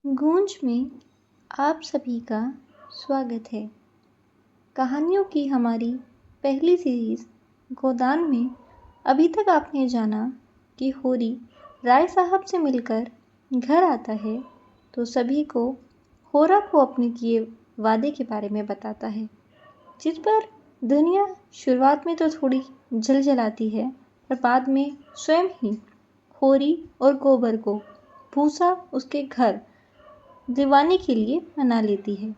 गूंज में आप सभी का स्वागत है। कहानियों की हमारी पहली सीरीज गोदान में अभी तक आपने जाना कि होरी राय साहब से मिलकर घर आता है तो सभी को होरा को अपने किए वादे के बारे में बताता है, जिस पर दुनिया शुरुआत में तो थोड़ी जलजलाती है, पर बाद में स्वयं ही होरी और गोबर को भूसा उसके घर दिवाने के लिए मना लेती है।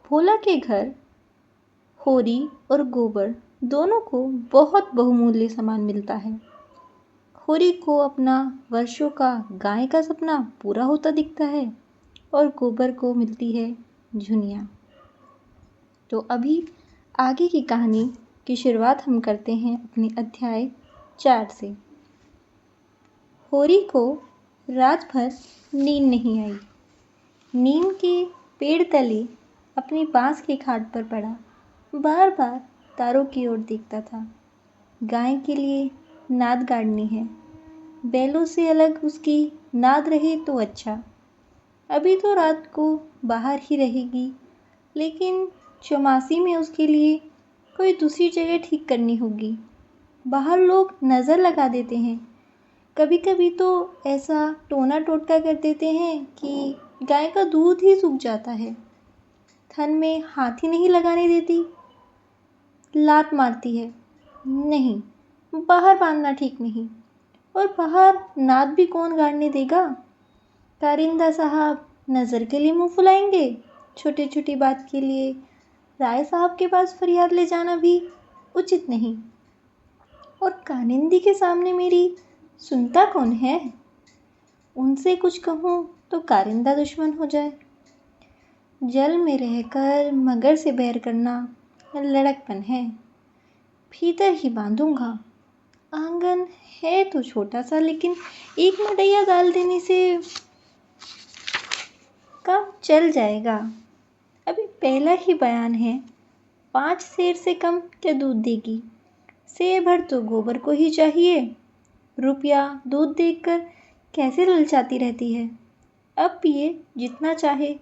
भोला के घर होरी और गोबर दोनों को बहुत बहुमूल्य सामान मिलता है। होरी को अपना वर्षों का गाय का सपना पूरा होता दिखता है और गोबर को मिलती है झुनिया। तो अभी आगे की कहानी की शुरुआत हम करते हैं अपने अध्याय 4 से। होरी को रात भर नींद नहीं आई। नीम के पेड़ तले अपनी बांस की खाट पर पड़ा बार बार तारों की ओर देखता था। गाय के लिए नाद गाड़नी है, बैलों से अलग उसकी नाद रहे तो अच्छा। अभी तो रात को बाहर ही रहेगी, लेकिन चौमासी में उसके लिए कोई दूसरी जगह ठीक करनी होगी। बाहर लोग नज़र लगा देते हैं, कभी कभी तो ऐसा टोना टोटका कर देते हैं कि गाय का दूध ही सूख जाता है। थन में हाथ ही नहीं लगाने देती, लात मारती है। नहीं, बाहर बांधना ठीक नहीं, और बाहर नाद भी कौन गाड़ने देगा। कारिंदा साहब नज़र के लिए मुंह फुलाएंगे। छोटी छोटी बात के लिए राय साहब के पास फरियाद ले जाना भी उचित नहीं। और कारिंदी के सामने मेरी सुनता कौन है। उनसे कुछ कहूँ तो कारिंदा दुश्मन हो जाए। जल में रहकर मगर से बैर करना लड़कपन है। भीतर ही बांधूंगा। आंगन है तो छोटा सा, लेकिन एक मडैया डाल देने से काम चल जाएगा। अभी पहला ही बयान है, 5 सेर से कम क्या दूध देगी। सेर भर तो गोबर को ही चाहिए। रुपया दूध देखकर कैसे ललचाती रहती है। अब पिए जितना चाहे।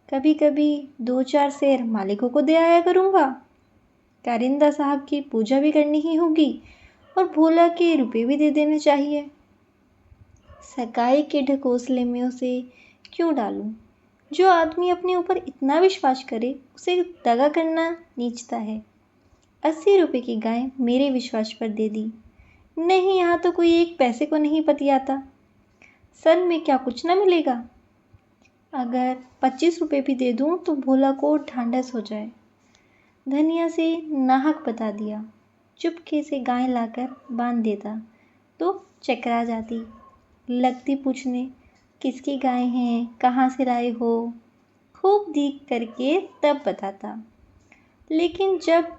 कभी कभी 2-4 सेर मालिकों को दे आया करूँगा। कारिंदा साहब की पूजा भी करनी ही होगी और भोला के रुपए भी दे देने चाहिए। सकाई के ढकोसले में उसे क्यों डालूं। जो आदमी अपने ऊपर इतना विश्वास करे उसे दगा करना नीचता है। 80 रुपए की गाय मेरे विश्वास पर दे दी। नहीं, यहाँ तो कोई 1 पैसे को नहीं पतियाता। सन में क्या कुछ ना मिलेगा। अगर 25 रुपए भी दे दूं तो भोला को ढांढस हो जाए। धनिया से नाहक बता दिया। चुपके से गाय लाकर बांध देता तो चकरा जाती। लगती पूछने किसकी गाय है, कहाँ से लाए हो। खूब दीख करके तब बताता। लेकिन जब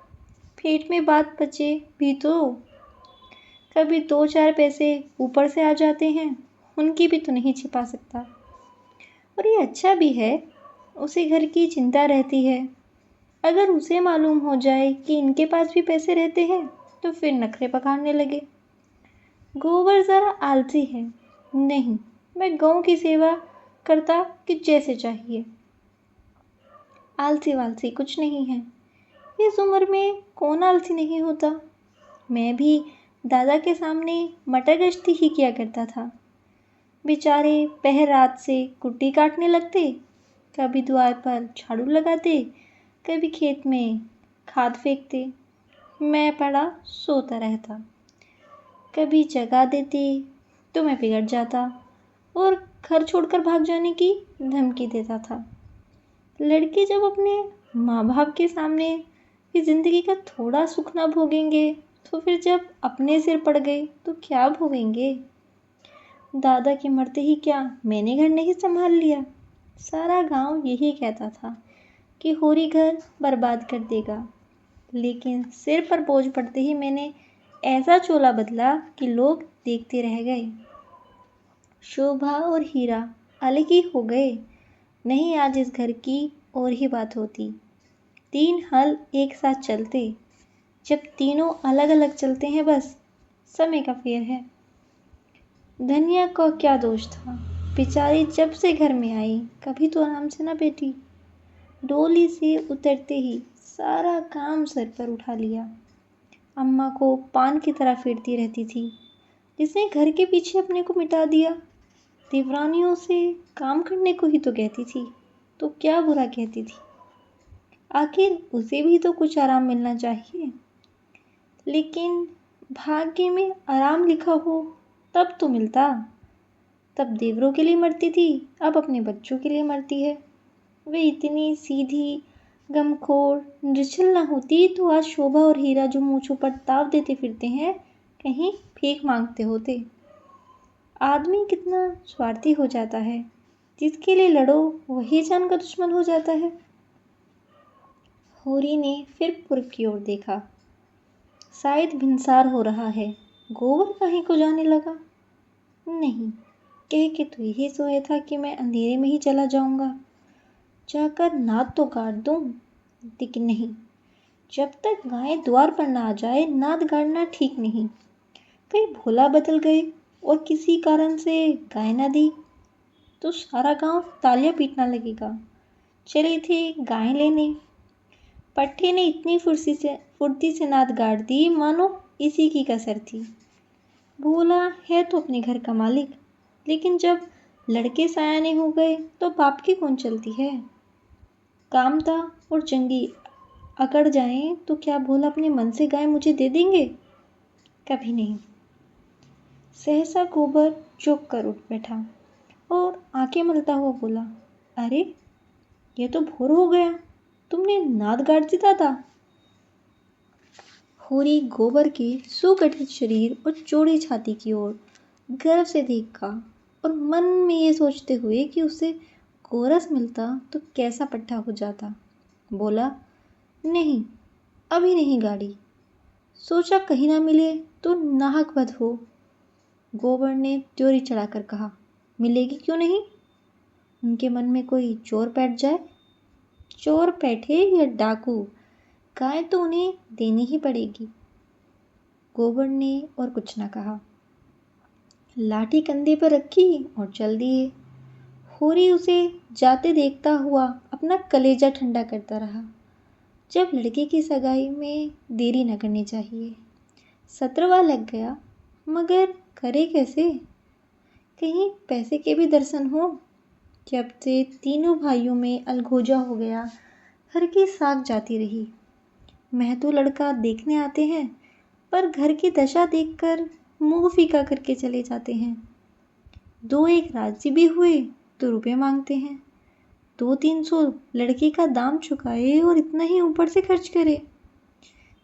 पेट में बात बचे भी तो कभी 2-4 पैसे ऊपर से आ जाते हैं, उनकी भी तो नहीं छिपा सकता। और ये अच्छा भी है, उसे घर की चिंता रहती है। अगर उसे मालूम हो जाए कि इनके पास भी पैसे रहते हैं तो फिर नखरे पकाने लगे। गोबर ज़रा आलसी है। नहीं, मैं गौ की सेवा करता कि जैसे चाहिए। आलसी वालसी कुछ नहीं है। इस उम्र में कौन आलसी नहीं होता। मैं भी दादा के सामने मटर गश्ती ही किया करता था। बेचारे पहर रात से कुट्टी काटने लगते, कभी द्वार पर झाड़ू लगाते, कभी खेत में खाद फेंकते। मैं पड़ा सोता रहता। कभी जगा देते तो मैं बिगड़ जाता और घर छोड़कर भाग जाने की धमकी देता था। लड़के जब अपने माँ बाप के सामने इस जिंदगी का थोड़ा सुख ना भोगेंगे तो फिर जब अपने सिर पड़ गए तो क्या भोगेंगे। दादा के मरते ही क्या मैंने घर नहीं संभाल लिया। सारा गांव यही कहता था कि होरी घर बर्बाद कर देगा, लेकिन सिर पर बोझ पड़ते ही मैंने ऐसा चोला बदला कि लोग देखते रह गए। शोभा और हीरा अलग ही हो गए। नहीं, आज इस घर की और ही बात होती। 3 हल एक साथ चलते। जब तीनों अलग अलग चलते हैं बस समय का फेर है। धनिया का क्या दोष था। बेचारी जब से घर में आई कभी तो आराम से ना बैठी। डोली से उतरते ही सारा काम सर पर उठा लिया। अम्मा को पान की तरह फेरती रहती थी, जिसने घर के पीछे अपने को मिटा दिया। देवरानियों से काम करने को ही तो कहती थी, तो क्या बुरा कहती थी। आखिर उसे भी तो कुछ आराम मिलना चाहिए। लेकिन भाग्य में आराम लिखा हो तब तो मिलता। तब देवरों के लिए मरती थी, अब अपने बच्चों के लिए मरती है। वे इतनी सीधी गमखोर निर्छल न होती तो आज शोभा और हीरा जो मूंछों पर ताव देते फिरते हैं कहीं भीख मांगते होते। आदमी कितना स्वार्थी हो जाता है, जिसके लिए लड़ो वही जान का दुश्मन हो जाता है। होरी ने फिर पूर्व की ओर देखा। शायद भिनसार हो रहा है, गोबर काहे को जाने लगा। नहीं, कह के तो यही सोया था कि मैं अंधेरे में ही चला जाऊंगा, जाकर नाद तो गाड़ दूं। लेकिन नहीं, जब तक गाय द्वार पर ना आ जाए नाद गाड़ना ठीक नहीं। कहीं भोला बदल गए और किसी कारण से गाय ना दी तो सारा गांव तालियां पीटना लगेगा। चले थे गाय लेने, पट्टे ने इतनी फुर्ती से नाद गाड़ दी मानो इसी की कसर थी। भोला है तो अपने घर का मालिक, लेकिन जब लड़के सयाने हो गए तो बाप की कौन चलती है। कामता और जंगी अकड़ जाएं तो क्या भोला अपने मन से गाय मुझे दे देंगे? कभी नहीं। सहसा गोबर चौंक कर उठ बैठा और आंखें मलता हुआ बोला, अरे ये तो भोर हो गया, तुमने नाद गाड़ दिया था। होरी गोबर के सुगठित शरीर और चौड़ी छाती की ओर गर्व से देखा और मन में ये सोचते हुए कि उसे कोरस मिलता तो कैसा पट्टा हो जाता, बोला, नहीं, अभी नहीं गाड़ी। सोचा कहीं ना मिले तो नाहक बद हो। गोबर ने त्योरी चढ़ाकर कहा, मिलेगी क्यों नहीं? उनके मन में कोई चोर बैठ जाए। चोर बैठे या डाकू, गाय तो उन्हें देनी ही पड़ेगी। गोबर ने और कुछ न कहा, लाठी कंधे पर रखी और चल दिए। होरी उसे जाते देखता हुआ अपना कलेजा ठंडा करता रहा। जब लड़के की सगाई में देरी न करनी चाहिए। 17वां लग गया, मगर करे कैसे? कहीं पैसे के भी दर्शन हो। जब से तीनों भाइयों में अलगोजा हो गया, घर की साख जाती रही। महतो लड़का देखने आते हैं, पर घर की दशा देखकर मुंह फीका करके चले जाते हैं। 2-1 राजी भी हुए तो रुपए मांगते हैं। 200-300 लड़के का दाम चुकाए और इतना ही ऊपर से खर्च करे,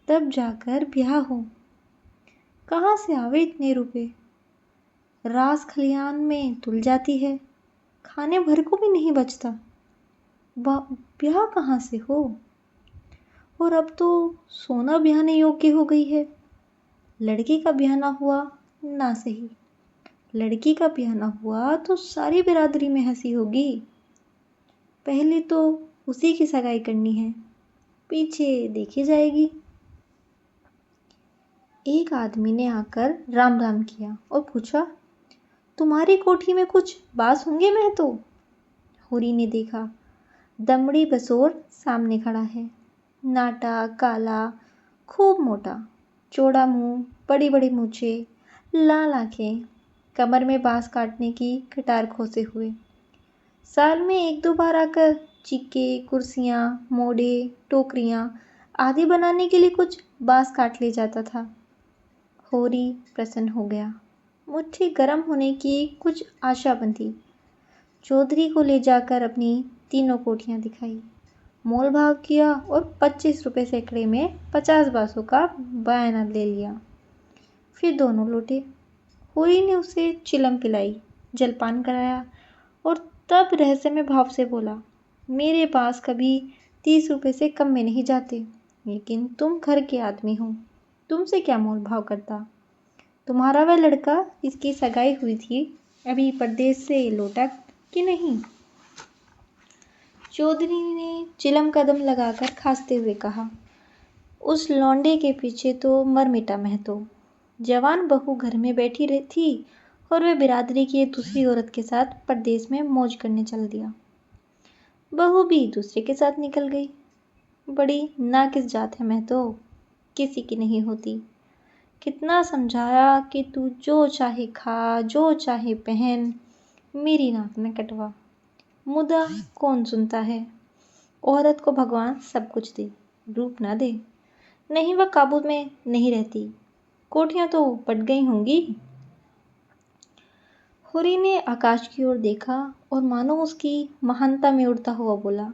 तब जाकर ब्याह हो। कहाँ से आवे इतने रुपए? रास खलियान में तुल जाती है, खाने भर को भी नहीं बचता। ब्याह कहाँ से हो? और अब तो सोना ब्याहने योग्य हो गई है। लड़के का ब्याह ना हुआ ना सही, लड़की का ब्याह ना हुआ तो सारी बिरादरी में हंसी होगी। पहले तो उसी की सगाई करनी है, पीछे देखी जाएगी। एक आदमी ने आकर राम राम किया और पूछा, तुम्हारी कोठी में कुछ बास होंगे? मैं तो होरी ने देखा, दमड़ी बसोर सामने खड़ा है। नाटा, काला, खूब मोटा, चौड़ा मुंह, बड़ी बड़ी मूछे, लाल आंखें, कमर में बांस काटने की कटार खोसे हुए। साल में 1-2 बार आकर चिक्के, कुर्सियां, मोड़े, टोकरियां आदि बनाने के लिए कुछ बांस काट ले जाता था। होरी प्रसन्न हो गया। मुट्ठी गर्म होने की कुछ आशा बंधी। चौधरी को ले जाकर अपनी तीनों कोठियां दिखाई, मोल भाव किया और 25 रुपए सैकड़े में 50 बासों का बयाना ले लिया। फिर दोनों लौटे। होरी ने उसे चिलम पिलाई, जलपान कराया और तब रहस्यमय भाव से बोला, मेरे पास कभी 30 रुपए से कम में नहीं जाते, लेकिन तुम घर के आदमी हो, तुमसे क्या मोल भाव करता। तुम्हारा वह लड़का जिसकी सगाई हुई थी अभी परदेश से लौटा कि नहीं? चौधरी ने चिलम कदम लगाकर खांसते हुए कहा, उस लौंडे के पीछे तो मर मिटा महतो। जवान बहू घर में बैठी थी और वह बिरादरी की एक दूसरी औरत के साथ परदेश में मौज करने चल दिया। बहू भी दूसरे के साथ निकल गई। बड़ी नाकिस जात है मैं तो, किसी की नहीं होती। कितना समझाया कि तू जो चाहे खा, जो चाहे पहन, मेरी नाक न कटवा। मुदा कौन सुनता है। औरत को भगवान सब कुछ दे, रूप ना दे, नहीं वह काबू में नहीं रहती। कोठियां तो पट गई होंगी। हुरी ने आकाश की ओर देखा और मानो उसकी महानता में उड़ता हुआ बोला,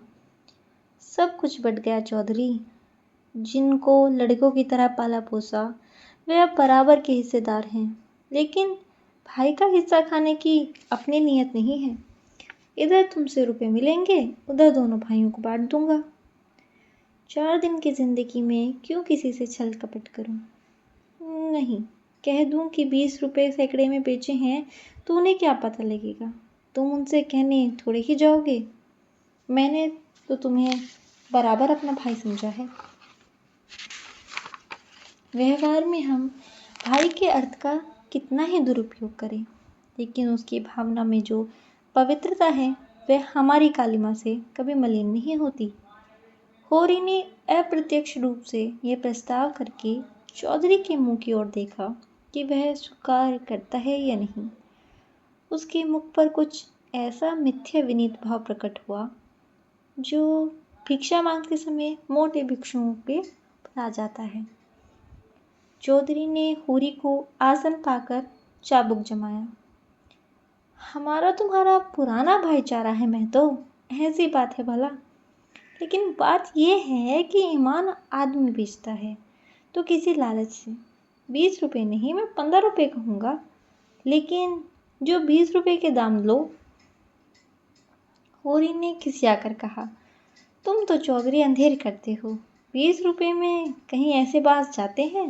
सब कुछ बट गया चौधरी। जिनको लड़कों की तरह पाला पोसा वे अब बराबर के हिस्सेदार हैं, लेकिन भाई का हिस्सा खाने की अपनी नीयत नहीं है। इधर तुमसे रुपए मिलेंगे, उधर दोनों भाइयों को बांट दूंगा। 4 दिन की जिंदगी में क्यों किसी से छल कपट करूं। नहीं, कह दूं कि 20 रुपए सैकड़े में बेचे हैं तो उन्हें क्या पता लगेगा। तुम उनसे कहने थोड़े ही जाओगे। मैंने तो तुम्हें बराबर अपना भाई समझा है। व्यवहार में हम भाई के अर्थ का कितना ही दुरुपयोग करें, लेकिन उसकी भावना में जो पवित्रता है वह हमारी कालिमा से कभी मलिन नहीं होती। होरी ने अप्रत्यक्ष रूप से यह प्रस्ताव करके चौधरी के मुंह की ओर देखा कि वह स्वीकार करता है या नहीं। उसके मुख पर कुछ ऐसा मिथ्या विनीत भाव प्रकट हुआ जो भिक्षा मांगते समय मोटे भिक्षुओं पे आ जाता है। चौधरी ने होरी को आसन पाकर चाबुक जमाया। हमारा तुम्हारा पुराना भाईचारा है मैं तो, ऐसी बात है भला। लेकिन बात यह है कि ईमान आदमी बेचता है तो किसी लालच से। 20 रुपए नहीं, मैं 15 रुपए कहूँगा, लेकिन जो 20 रुपए के दाम लो। होरी ने खिसिया कर कहा, तुम तो चौधरी अंधेर करते हो। 20 रुपए में कहीं ऐसे बाज जाते हैं।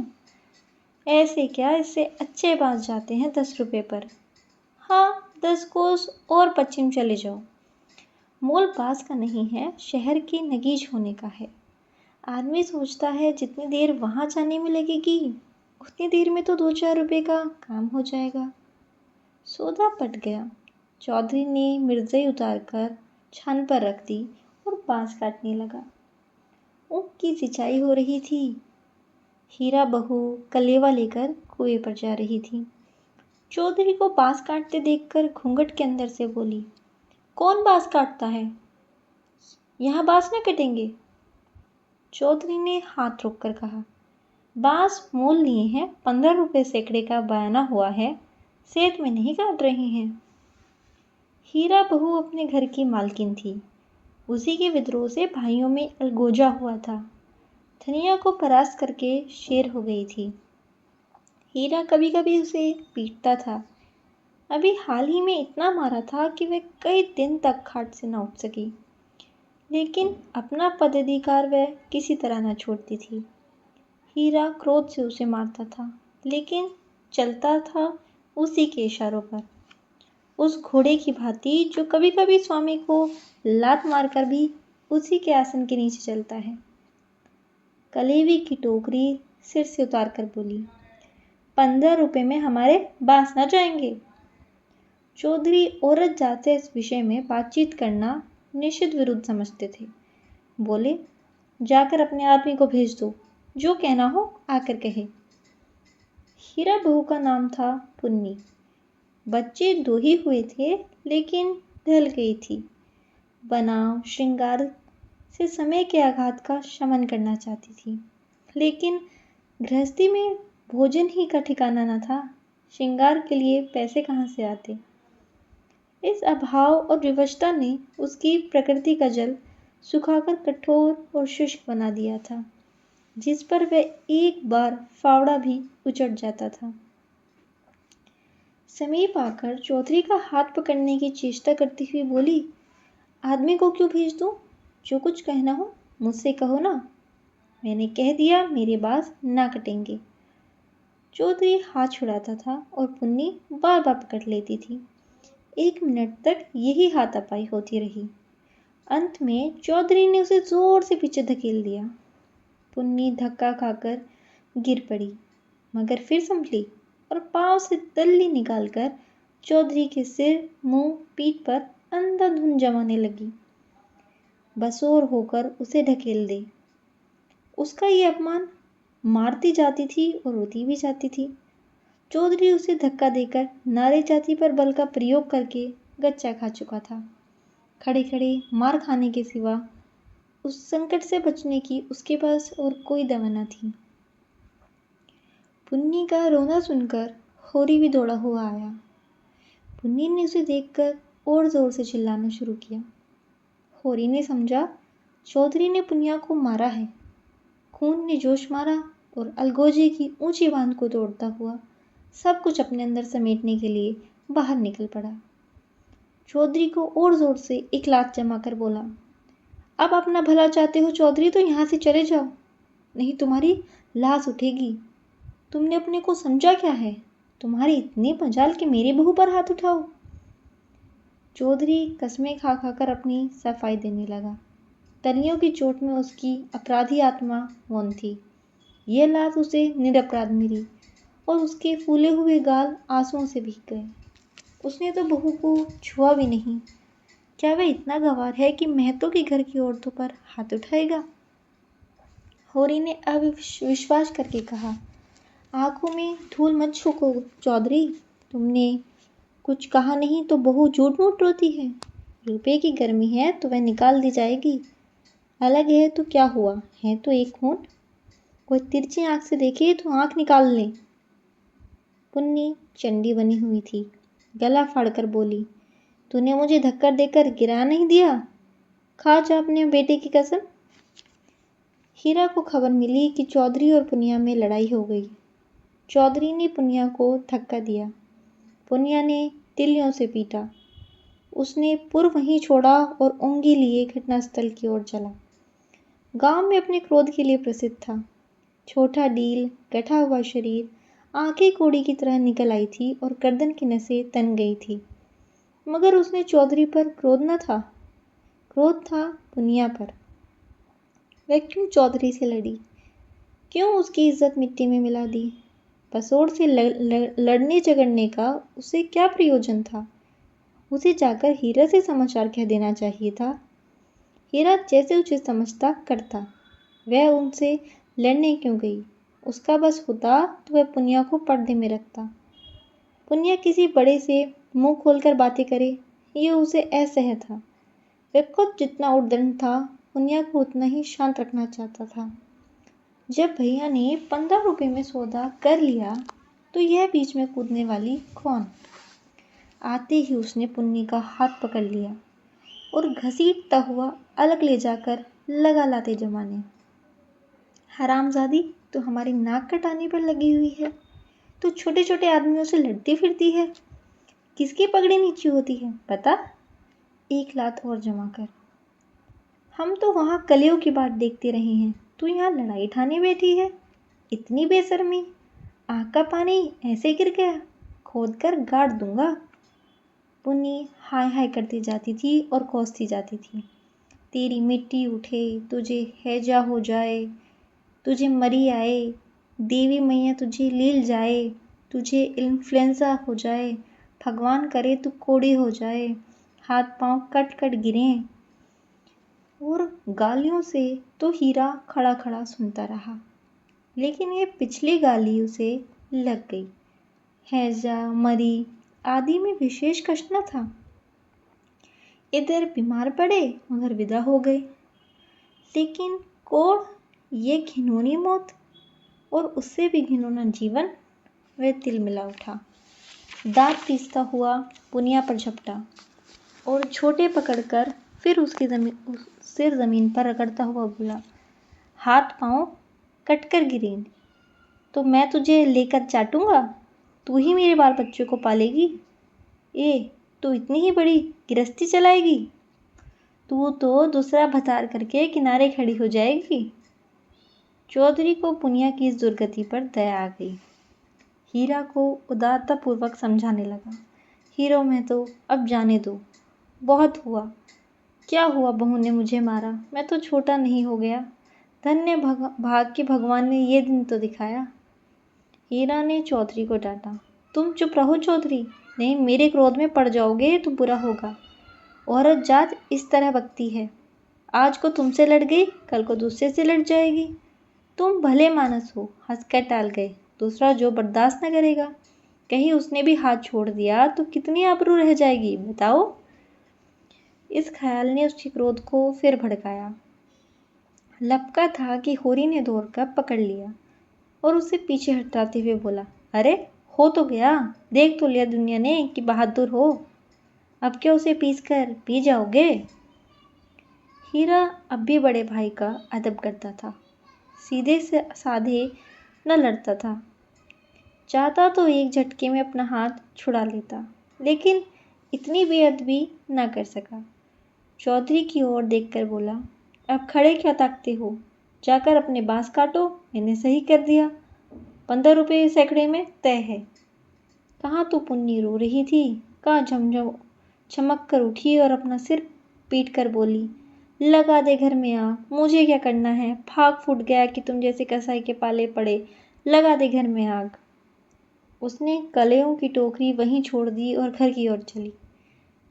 ऐसे क्या, इससे अच्छे बाज जाते हैं 10 रुपए पर। हाँ, 10 कोस और पश्चिम चले जाओ। मोल पास का नहीं है, शहर की नगीज होने का है। आदमी सोचता है जितनी देर वहां जाने में लगेगी उतनी देर में तो 2-4 रुपए का काम हो जाएगा। सौदा पट गया। चौधरी ने मिर्जई उतारकर छान पर रख दी और बांस काटने लगा। ऊख की सिंचाई हो रही थी। हीरा बहू कलेवा लेकर कुएं पर जा रही थी। चौधरी को बांस काटते देखकर घूंघट के अंदर से बोली, कौन बांस काटता है? यहाँ बांस न कटेंगे। चौधरी ने हाथ रोककर कहा, बांस मोल लिए हैं, 15 रुपए सैकड़े का बयाना हुआ है, सेठ में नहीं काट रहे हैं। हीरा बहू अपने घर की मालकिन थी। उसी के विद्रोह से भाइयों में अलगोजा हुआ था। धनिया को परास्त करके शेर हो गई थी। हीरा कभी कभी उसे पीटता था। अभी हाल ही में इतना मारा था कि वह कई दिन तक खाट से न उठ सकी, लेकिन अपना पदाधिकार वह किसी तरह न छोड़ती थी। हीरा क्रोध से उसे मारता था, लेकिन चलता था उसी के इशारों पर, उस घोड़े की भांति जो कभी कभी स्वामी को लात मारकर भी उसी के आसन के नीचे चलता है। कलेवी की टोकरी सिर से उतार कर बोली, 15 रुपए में हमारे बांस न जाएंगे। चौधरी औरत जात से इस विषय में बातचीत करना निषिद्ध विरुद्ध समझते थे। बोले, जाकर अपने आदमी को भेज दो, जो कहना हो आकर कहे। हीरा बहू का नाम था पुन्नी। बच्चे 2 ही हुए थे, लेकिन ढल गई थी। बनाव श्रृंगार से समय के आघात का शमन करना चाहती थी, लेकिन गृहस्थी में भोजन ही का ठिकाना न था। श्रृंगार के लिए पैसे कहाँ से आते। इस अभाव और विवशता ने उसकी प्रकृति का जल सुखाकर कठोर और शुष्क बना दिया था, जिस पर वह एक बार फावड़ा भी उचट जाता था। समीप आकर चौधरी का हाथ पकड़ने की चेष्टा करती हुई बोली, आदमी को क्यों भेज दूं? जो कुछ कहना हो मुझसे कहो ना। मैंने कह दिया मेरे बांस ना कटेंगे। चौधरी हाथ छुड़ाता था और पुन्नी बार बार पकड़ लेती थी। 1 मिनट तक यही हाथापाई होती रही। अंत में चौधरी ने उसे जोर से पीछे धकेल दिया। पुन्नी धक्का खाकर गिर पड़ी, मगर फिर संभली और पांव से तल्ली निकालकर चौधरी के सिर, मुंह, पीठ पर अंधाधुंध जमाने लगी। बसोर होकर उसे ढकेल दे। उसका ये अपमान मारती जाती थी और रोती भी जाती थी। चौधरी उसे धक्का देकर नारे जाति पर बल का प्रयोग करके गच्चा खा चुका था। खड़े खड़े मार खाने के सिवा उस संकट से बचने की उसके पास और कोई दवा न थी। पुन्नी का रोना सुनकर होरी भी दौड़ा हुआ आया। पुन्नी ने उसे देखकर और जोर से चिल्लाना शुरू किया। होरी ने समझा चौधरी ने पुनिया को मारा है। खून ने जोश मारा और अलगोजे की ऊंची बांध को तोड़ता हुआ सब कुछ अपने अंदर समेटने के लिए बाहर निकल पड़ा। चौधरी को और जोर से एक लात जमाकर बोला, अब अपना भला चाहते हो चौधरी तो यहाँ से चले जाओ, नहीं तुम्हारी लाश उठेगी। तुमने अपने को समझा क्या है? तुम्हारी इतनी मजाल कि मेरी बहू पर हाथ उठाओ। चौधरी कसमें खा खाकर अपनी सफाई देने लगा। तलियों की चोट में उसकी अपराधी आत्मा मौन थी। यह लात उसे निरपराध मिली और उसके फूले हुए गाल आंसुओं से भीग गए। उसने तो बहू को छुआ भी नहीं। क्या वह इतना गंवार है कि महतों के घर की औरतों पर हाथ उठाएगा? होरी ने अविश्वास करके कहा, आंखों में धूल मत झोंको चौधरी। तुमने कुछ कहा नहीं तो बहू झूठ मूठ रोती है। रुपये की गर्मी है तो वह निकाल दी जाएगी। अलग है तो क्या हुआ, है तो एक खून। कोई तिरछी आंख से देखे तो आंख निकाल ले। पुन्नी चंडी बनी हुई थी। गला फाड़कर बोली, तूने मुझे धक्का देकर गिरा नहीं दिया? खा जा अपने बेटे की कसम। हीरा को खबर मिली कि चौधरी और पुनिया में लड़ाई हो गई। चौधरी ने पुनिया को धक्का दिया। पुनिया ने तिलियों से पीटा। उसने पुर वहीं छोड़ा और ओंगी लिए घटनास्थल की ओर चला। गांव में अपने क्रोध के लिए प्रसिद्ध था। छोटा डील, गठा हुआ शरीर, आंखें कोड़ी की तरह निकल आई थी और गर्दन की नसें तन गई थी। मगर उसने चौधरी पर क्रोध न था, क्रोध था पुनिया पर। वह क्यों चौधरी से लड़ी? क्यों उसकी इज्जत मिट्टी में मिला दी? बसोर से लड़ने झगड़ने का उसे क्या प्रयोजन था? उसे जाकर हीरा से समाचार कह देना चाहिए था। हीरा जैसे उचित समझता करता। वह उनसे लड़ने क्यों गई? उसका बस होता तो वह पुनिया को पर्दे में रखता। पुनिया किसी बड़े से मुंह खोलकर बातें करे, ये उसे असह्य था। वह खुद जितना उद्दंड था, पुनिया को उतना ही शांत रखना चाहता था। जब भैया ने 15 रुपए में सौदा कर लिया तो यह बीच में कूदने वाली कौन? आते ही उसने पुन्नी का हाथ पकड़ लिया और घसीटता हुआ अलग ले जाकर लगा लाते जमाने। हरामजादी, तो हमारी नाक कटाने पर लगी हुई है। तो छोटे छोटे आदमियों से लड़ती फिरती है। किसकी पगड़ी नीची होती है बता? एक लात और जमा कर। हम तो वहां कलियों की बात देखते रहे हैं, तू यहाँ लड़ाई ठाने बैठी है। इतनी बेशर्मी, आँख का पानी ऐसे गिर गया, खोद कर गाड़ दूंगा। पुन्नी हाय हाय करती जाती थी और कोसती जाती थी। तेरी मिट्टी उठे, तुझे हैजा हो जाए, तुझे मरी आए, देवी मैया तुझे लील जाए, तुझे इन्फ्लुएंजा हो जाए, भगवान करे तू कोड़ी हो जाए, हाथ पांव कट कट गिरें। और गालियों से तो हीरा खड़ा खड़ा सुनता रहा, लेकिन ये पिछली गाली उसे लग गई। हैजा, मरी आदि में विशेष कष्ट न था। इधर बीमार पड़े, उधर विदा हो गए। लेकिन कोड़, ये घिनौनी मौत और उससे भी घिनौना जीवन, वह तिल मिला उठा। दांत पीसता हुआ पुनिया पर झपटा और छोटे पकड़कर फिर उसकी सिर जमीन पर रगड़ता हुआ बोला, हाथ पांव कटकर गिरे तो मैं तुझे लेकर चाटूंगा? तू ही मेरे बाल बच्चों को पालेगी? तू इतनी ही बड़ी गिरस्ती चलाएगी? तू तो दूसरा भतार करके किनारे खड़ी हो जाएगी। चौधरी को पुनिया की इस दुर्गति पर दया आ गई। हीरा को उदारतापूर्वक समझाने लगा, हीरो में तो अब जाने दो, बहुत हुआ। क्या हुआ बहू ने मुझे मारा, मैं तो छोटा नहीं हो गया। धन्य भाग कि भगवान ने ये दिन तो दिखाया। हीरा ने चौधरी को डांटा, तुम चुप रहो चौधरी, नहीं, मेरे क्रोध में पड़ जाओगे तो बुरा होगा। औरत जात इस तरह बकती है। आज को तुमसे लड़ गई, कल को दूसरे से लड़ जाएगी। तुम भले मानस हो, हंसकर टाल गए। दूसरा जो बर्दाश्त न करेगा, कहीं उसने भी हाथ छोड़ दिया तो कितनी आबरू रह जाएगी, बताओ। इस ख्याल ने उसके क्रोध को फिर भड़काया। लपका था कि होरी ने दौड़कर पकड़ लिया और उसे पीछे हटाते हुए बोला, अरे हो तो गया, देख तो लिया दुनिया ने कि बहादुर हो। अब क्या उसे पीस कर पी जाओगे। हीरा अब भी बड़े भाई का अदब करता था। सीधे से साधे न लड़ता था। चाहता तो एक झटके में अपना हाथ छुड़ा लेता, लेकिन इतनी बेअदबी न कर सका। चौधरी की ओर देखकर बोला, अब खड़े क्या ताकते हो, जाकर अपने बांस काटो, मैंने सही कर दिया। 15 रुपये सैकड़े में तय है। कहाँ तो पुन्नी रो रही थी, कहाँ झमझम चमक कर उठी और अपना सिर पीट कर बोली, लगा दे घर में आग, मुझे क्या करना है, फाक फूट गया कि तुम जैसे कसाई के पाले पड़े, लगा दे घर में आग। उसने कलेयों की टोकरी वहीं छोड़ दी और घर की ओर चली।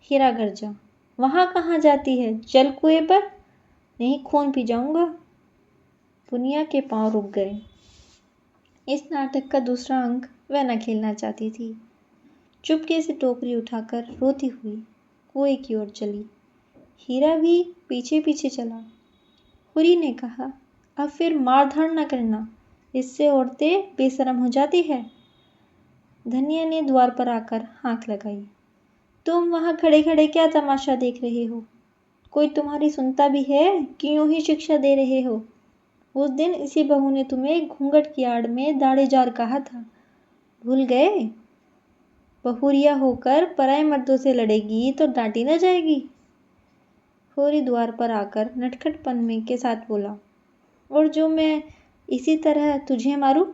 हीरा गर्जा, वहां कहाँ जाती है, चल कुएं पर, नहीं खून पी जाऊंगा। पुनिया के पांव रुक गए। इस नाटक का दूसरा अंक वह न खेलना चाहती थी। चुपके से टोकरी उठाकर रोती हुई कुएं की ओर चली। हीरा भी पीछे पीछे चला। हुरी ने कहा, अब फिर मारधाड़ न करना, इससे औरतें बेशरम हो जाती है। धनिया ने द्वार पर आकर हाँक लगाई, तुम वहां खड़े खड़े क्या तमाशा देख रहे हो, कोई तुम्हारी सुनता भी है कि यूं ही शिक्षा दे रहे हो। उस दिन इसी बहू ने तुम्हें घूंघट की आड़ में दाढ़े जार कहा था, भूल गए। बहुरिया होकर पराए मर्दों से लड़ेगी तो डांटी न जाएगी। होरी द्वार पर आकर नटखटपन में के साथ बोला, और जो मैं इसी तरह तुझे मारूं,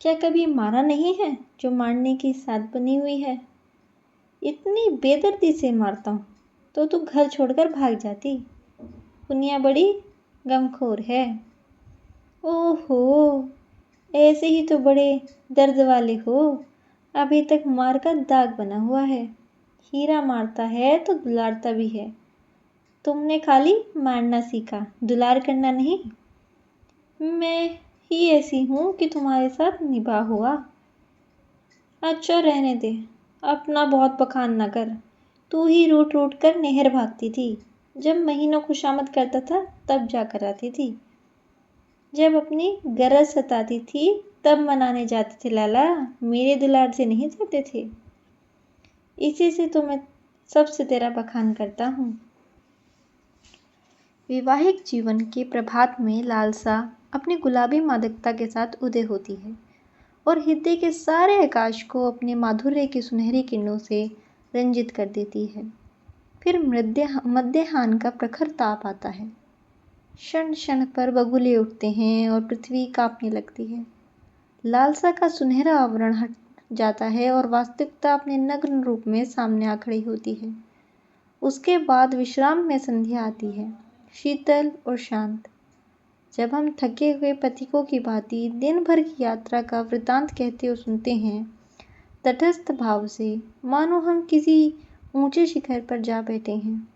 क्या कभी मारा नहीं है जो मारने की साथ बनी हुई है। इतनी बेदर्दी से मारता हूं तो तू घर छोड़कर भाग जाती। पुनिया बड़ी गमखोर है। ओहो, ऐसे ही तो बड़े दर्द वाले हो, अभी तक मार का दाग बना हुआ है। हीरा मारता है तो दुलारता भी है। तुमने खाली मारना सीखा, दुलार करना नहीं। मैं ही ऐसी हूं कि तुम्हारे साथ निभा हुआ। अच्छा रहने दे, अपना बहुत बखान न कर। तू ही रूट रूट कर नहर भागती थी, जब महीनों खुशामद करता था तब जाकर आती थी, जब अपनी गरज सताती थी तब मनाने जाते थे लाला, मेरे दुलार से नहीं जाते थे। इसी से तो मैं सबसे तेरा बखान करता हूँ। वैवाहिक जीवन के प्रभात में लालसा अपनी गुलाबी मादकता के साथ उदय होती है और हृदय के सारे आकाश को अपने माधुर्य की सुनहरी किरणों से रंजित कर देती है। फिर मध्याह्न का प्रखर ताप आता है। क्षण क्षण पर बगुले उठते हैं और पृथ्वी कांपने लगती है। लालसा का सुनहरा आवरण हट जाता है और वास्तविकता अपने नग्न रूप में सामने आ खड़ी होती है। उसके बाद विश्राम में संध्या आती है, शीतल और शांत। जब हम थके हुए पथिकों की भांति दिन भर की यात्रा का वृतांत कहते हुए सुनते हैं, तटस्थ भाव से, मानो हम किसी ऊंचे शिखर पर जा बैठे हैं,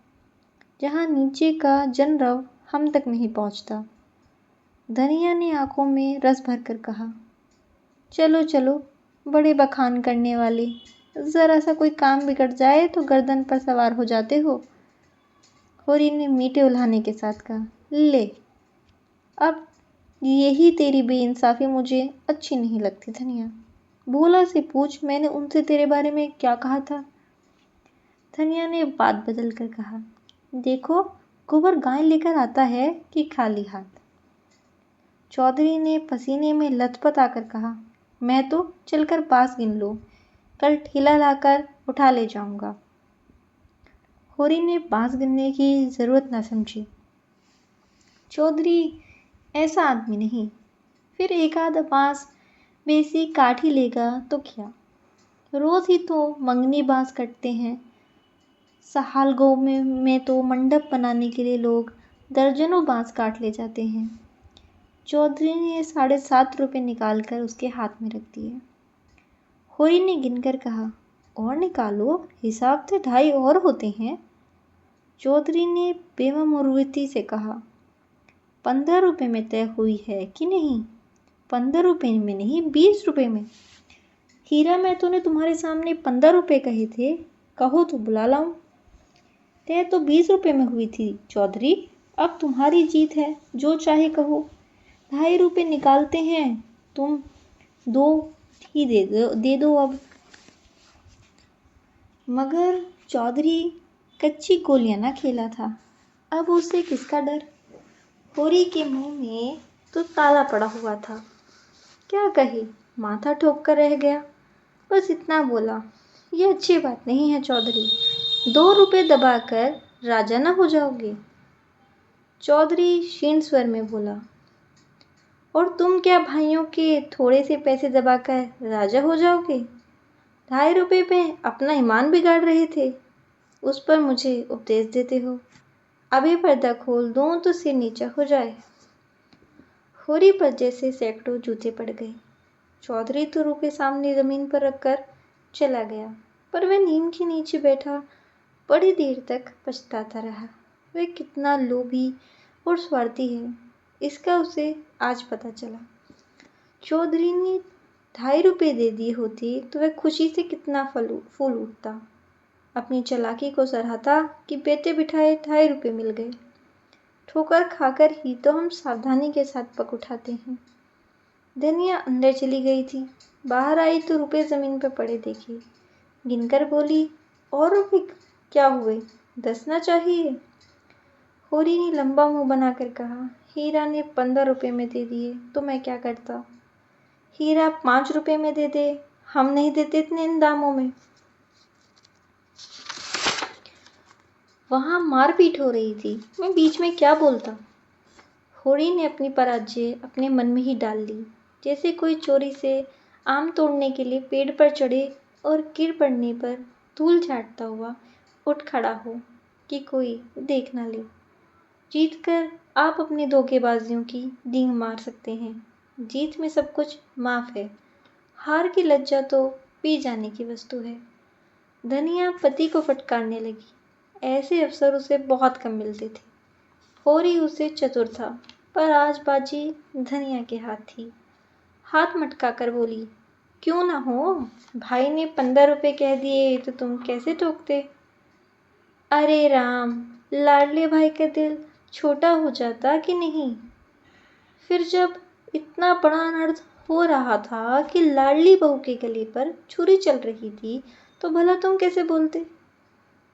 जहां नीचे का जनरव हम तक नहीं पहुंचता। धनिया ने आंखों में रस भरकर कहा, चलो चलो बड़े बखान करने वाले, जरा सा कोई काम बिगड़ जाए तो गर्दन पर सवार हो जाते हो। होरी ने मीठे उल्हाने के साथ कहा, ले, अब यही तेरी बेइंसाफी मुझे अच्छी नहीं लगती धनिया। भोला से पूछ, मैंने उनसे तेरे बारे में क्या कहा था। धनिया ने बात बदल कर कहा, देखो गोबर गाय लेकर आता है कि खाली हाथ। चौधरी ने पसीने में लथपथ आकर कहा, मैं तो चलकर बांस गिन लो, कल ठेला लाकर उठा ले जाऊंगा। होरी ने बांस गिनने की जरूरत न समझी। चौधरी ऐसा आदमी नहीं, फिर एक आध बांस बेसी काट ही लेगा तो क्या, रोज ही तो मंगनी बांस कटते हैं। सहालगो में तो मंडप बनाने के लिए लोग दर्जनों बांस काट ले जाते हैं। चौधरी ने 7.5 रुपये निकालकर उसके हाथ में रख दिए। होरी ने गिनकर कहा, और निकालो, हिसाब से 2.5 और होते हैं। चौधरी ने बेमूर्ति से कहा, 15 रुपए में तय हुई है कि नहीं? 15 रुपए में नहीं, 20 रुपए में। हीरा, मैं तूने तुम्हारे सामने 15 रुपए कहे थे, कहो तो बुला लाऊं। तय तो 20 रुपए में हुई थी चौधरी, अब तुम्हारी जीत है, जो चाहे कहो। 2.5 रुपए निकालते हैं, तुम 2 ही दे दो अब। मगर चौधरी कच्ची गोलियां ना खेला था, अब उसे किसका डर। होरी के मुंह में तो ताला पड़ा हुआ था, क्या कहे, माथा ठोक कर रह गया। बस इतना बोला, ये अच्छी बात नहीं है चौधरी, 2 रुपए दबाकर राजा ना हो जाओगे। चौधरी क्षीण स्वर में बोला, और तुम क्या भाइयों के थोड़े से पैसे दबाकर राजा हो जाओगे? 2.5 रुपए में अपना ईमान बिगाड़ रहे थे, उस पर मुझे उपदेश देते हो। अभी पर्दा खोल दूं तो सिर नीचा हो जाए। होरी पर जैसे सैकड़ों जूते पड़ गए। चौधरी तो रुपए सामने जमीन पर रखकर चला गया, पर वह नीम के नीचे बैठा बड़ी देर तक पछताता रहा। वह कितना लोभी और स्वार्थी है, इसका उसे आज पता चला। चौधरी ने 2.5 रुपए दे दिए होते तो वह खुशी से कितना फूल उठता। अपनी चालाकी को सराहता कि बेटे बिठाए 2.5 रुपए मिल गए। ठोकर खाकर ही तो हम सावधानी के साथ पग उठाते हैं। धनिया अंदर चली गई थी, बाहर आई तो रुपए जमीन पर पड़े देखे। गिनकर बोली, और रुपए क्या हुए, 10 ना चाहिए? होरी ने लंबा मुंह बनाकर कहा, हीरा ने 15 रुपए में दे दिए तो मैं क्या करता। हीरा 5 रुपए में दे दे, हम नहीं देते इतने इन दामों में। वहां मारपीट हो रही थी, मैं बीच में क्या बोलता। होरी ने अपनी पराजय अपने मन में ही डाल ली, जैसे कोई चोरी से आम तोड़ने के लिए पेड़ पर चढ़े और गिर पड़ने पर धूल झाड़ता हुआ उठ खड़ा हो कि कोई देख न ले। जीतकर आप अपनी धोखेबाजियों की डींग मार सकते हैं। जीत में सब कुछ माफ है, हार की लज्जा तो पी जाने की वस्तु है। धनिया पति को फटकारने लगी, ऐसे अवसर उसे बहुत कम मिलते थे। होरी उससे चतुर था, पर आज बाजी धनिया के हाथ थी। हाथ मटका कर बोली, क्यों ना हो, भाई ने 15 रुपए कह दिए तो तुम कैसे टोकते। अरे राम, लाडले भाई का दिल छोटा हो जाता कि नहीं। फिर जब इतना बड़ा अनर्थ हो रहा था कि लाडली बहू के गले पर छुरी चल रही थी, तो भला तुम कैसे बोलते।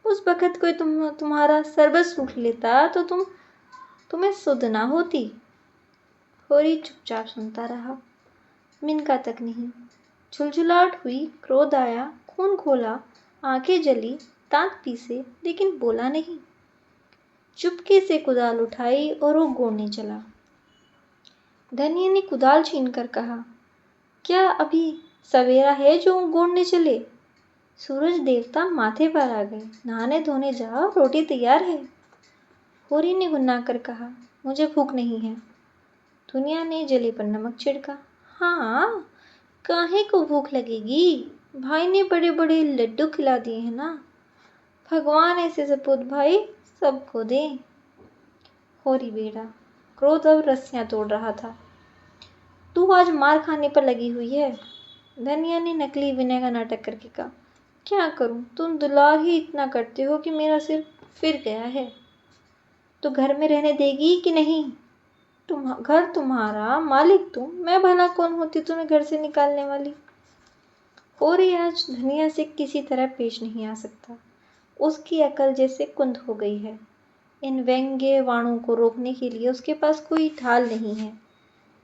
उस वक़्त कोई तुम्हारा सर्वस्व लूट लेता तो तुम्हें सुध ना होती। होरी चुपचाप सुनता रहा, मिनका तक नहीं। झुलझुलाहट हुई, क्रोध आया, खून खोला, आंखें जली, दांत पीसे, लेकिन बोला नहीं। चुपके से कुदाल उठाई और वो गोड़ने चला। धनिया ने कुदाल छीनकर कहा, क्या अभी सवेरा है जो गोड़ने चले। सूरज देवता माथे पर आ गए, नहाने धोने जाओ, रोटी तैयार है। होरी ने गुन्ना कर कहा, मुझे भूख नहीं है। दुनिया ने जले पर नमक छिड़का, हाँ, काहे को भूख लगेगी, भाई ने बड़े बड़े लड्डू खिला दिए हैं ना। भगवान ऐसे सपूत भाई सबको दे। होरी बेड़ा क्रोध अब रस्सियां तोड़ रहा था। तू आज मार खाने पर लगी हुई है। धनिया ने नकली विनय का नाटक करके कहा, क्या करूं, तुम दुलार ही इतना करते हो कि मेरा सिर फिर गया है। तो घर में रहने देगी कि नहीं। घर तुम्हारा, मालिक तुम, मैं भला कौन होती तुम्हें घर से निकालने वाली। होरी आज धनिया से किसी तरह पेश नहीं आ सकता। उसकी अकल जैसे कुंद हो गई है। इन व्यंग्य वाणों को रोकने के लिए उसके पास कोई ढाल नहीं है।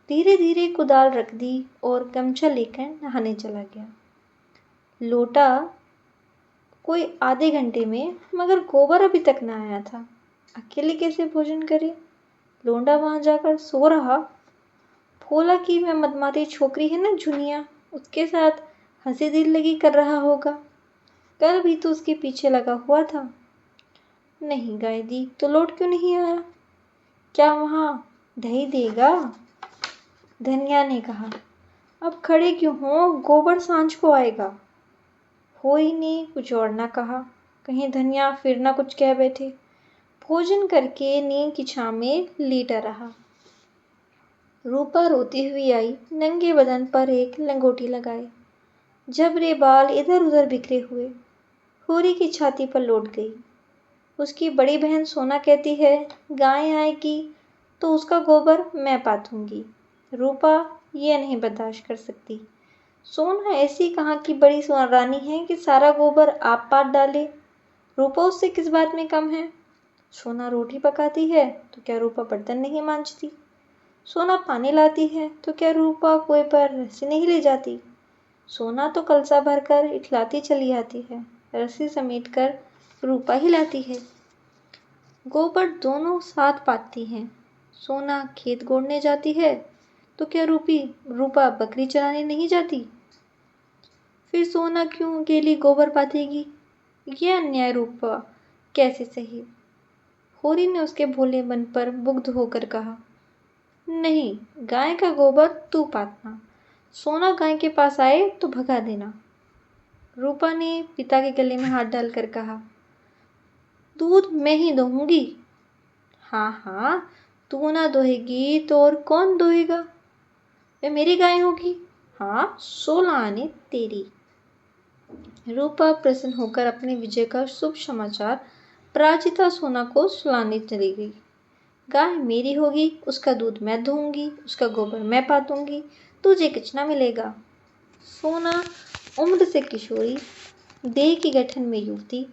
धीरे धीरे कुदाल रख दी और गमछा लेकर नहाने चला गया। लोटा कोई आधे घंटे में, मगर गोबर अभी तक न आया था। अकेले कैसे भोजन करे। लोंडा वहां जाकर सो रहा। भोला की मैं मदमाती छोकरी है ना झुनिया, उसके साथ हंसी दिल लगी कर रहा होगा। कल भी तो उसके पीछे लगा हुआ था। नहीं गाय दी तो लौट क्यों नहीं आया। क्या वहां दही देगा। धनिया ने कहा, अब खड़े क्यों हो, गोबर सांझ को आएगा। होरी ने कुछ और ना कहा, कहीं धनिया फिर ना कुछ कह बैठे। भोजन करके नीम की छांव में लेटा रहा। रूपा रोती हुई आई, नंगे बदन पर एक लंगोटी लगाए, जबरे बाल इधर उधर बिखरे हुए। होरी की छाती पर लौट गई। उसकी बड़ी बहन सोना कहती है, गाय आएगी तो उसका गोबर मैं पाथूंगी। रूपा ये नहीं बर्दाश्त कर सकती। सोना ऐसी कहाँ की बड़ी रानी है कि सारा गोबर आप पात डाले। रूपा उससे किस बात में कम है। सोना रोटी पकाती है तो क्या रूपा बर्तन नहीं मांजती। सोना पानी लाती है तो क्या रूपा कोई पर रस्सी नहीं ले जाती। सोना तो कलसा भरकर इठलाती चली आती है, रस्सी समेट कर रूपा ही लाती है। गोबर दोनों साथ पाती हैं। सोना खेत गोड़ने जाती है तो क्या रूपा बकरी चराने नहीं जाती। फिर सोना क्यों अकेली गोबर पाथेगी। यह अन्याय रूपा कैसे सही। होरी ने उसके भोले मन पर मुग्ध होकर कहा, नहीं, गाय का गोबर तू पातना। सोना गाय के पास आए तो भगा देना। रूपा ने पिता के गले में हाथ डालकर कहा, दूध मैं ही दूंगी। हाँ हाँ, तू ना दोहेगी तो और कौन दोहेगा। वे मेरी गाय होगी। हाँ, 16 आने तेरी। रूपा प्रसन्न होकर अपने विजय का शुभ समाचार पराजिता सोना को सुलाने चली गई। गाय मेरी होगी, उसका दूध मैं दूंगी, उसका गोबर मैं पातूंगी, तुझे कुछ ना मिलेगा। सोना उम्र से किशोरी, देह की गठन में युवती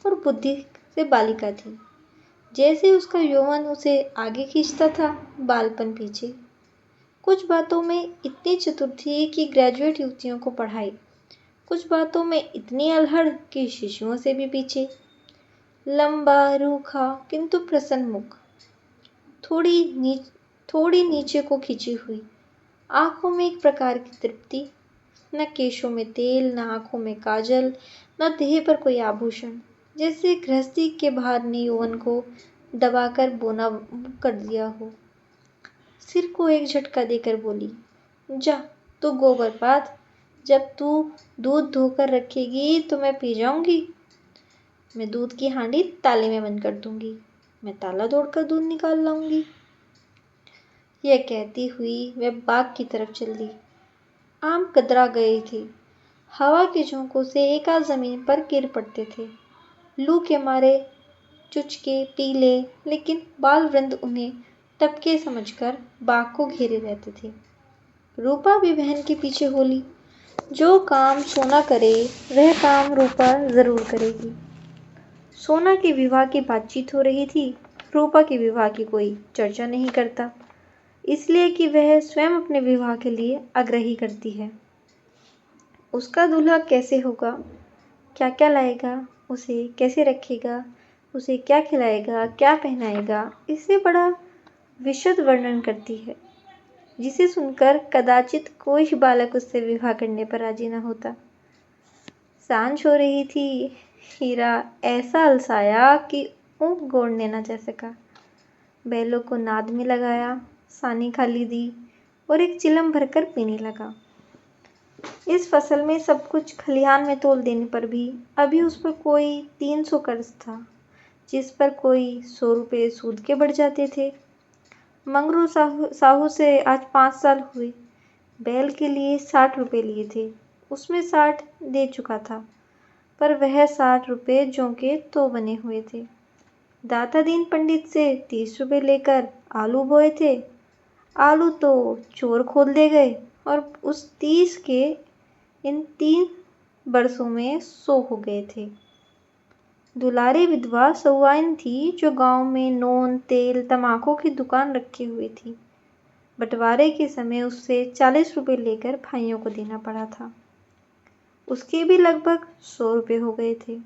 और बुद्धि से बालिका थी। जैसे उसका यौवन उसे आगे खींचता था, बालपन पीछे। कुछ बातों में इतनी चतुर थी कि ग्रेजुएट युवतियों को पढ़ाई, कुछ बातों में इतनी अल्हड़ कि शिशुओं से भी पीछे। लंबा, रूखा किंतु प्रसन्न मुख, थोड़ी नीचे को खिंची हुई, आंखों में एक प्रकार की तृप्ति, न केशों में तेल, न आंखों में काजल, न देह पर कोई आभूषण। जैसे गृहस्थी के भार ने यौवन को दबाकर बोना कर दिया हो। सिर को एक झटका देकर बोली, जा तू गोबर पात, जब तू दूध धोकर रखेगी तो मैं पी जाऊंगी। मैं दूध की हांडी ताले में बंद कर दूंगी, मैं ताला तोड़कर दूध निकाल लाऊंगी। यह कहती हुई वह बाग की तरफ चल दी। आम कतरा गए थे, हवा के झोंकों से एकाध जमीन पर गिर पड़ते थे। लू के मारे चुचके पीले लेकिन बाल वृंद उन्हें टपके समझकर बाग को घेरे रहते थे। रूपा भी बहन के पीछे होली। जो काम सोना करे वह काम रूपा जरूर करेगी। सोना के विवाह की बातचीत हो रही थी। रूपा के विवाह की कोई चर्चा नहीं करता, इसलिए कि वह स्वयं अपने विवाह के लिए आग्रही करती है। उसका दूल्हा कैसे होगा, क्या क्या लाएगा, उसे कैसे रखेगा, उसे क्या खिलाएगा, क्या पहनाएगा, इससे बड़ा विशद वर्णन करती है, जिसे सुनकर कदाचित कोई बालक उससे विवाह करने पर राजी न होता। सांझ हो रही थी। हीरा ऐसा अलसाया कि ऊँट गोड़ने न जा सका। बैलों को नाद में लगाया, सानी खाली दी और एक चिलम भरकर पीने लगा। इस फसल में सब कुछ खलिहान में तोल देने पर भी अभी उस पर कोई 300 कर्ज था, जिस पर कोई 100 रुपये सूद के बढ़ जाते थे। मंगरू साहू से आज 5 साल हुए। बैल के लिए 60 रुपये लिए थे, उसमें 60 दे चुका था, पर वह 60 रुपये ज्यों के तो बने हुए थे। दाता दीन पंडित से 30 रुपये लेकर आलू बोए थे। आलू तो चोर खोल दे गए और उस 30 के इन 3 बरसों में 100 हो गए थे। दुलारी विधवा सौवाइन थी जो गांव में नोन, तेल, तमाकू की दुकान रखी हुई थी। बंटवारे के समय उससे 40 रुपये लेकर भाइयों को देना पड़ा था। उसके भी लगभग 100 रुपये हो गए थे,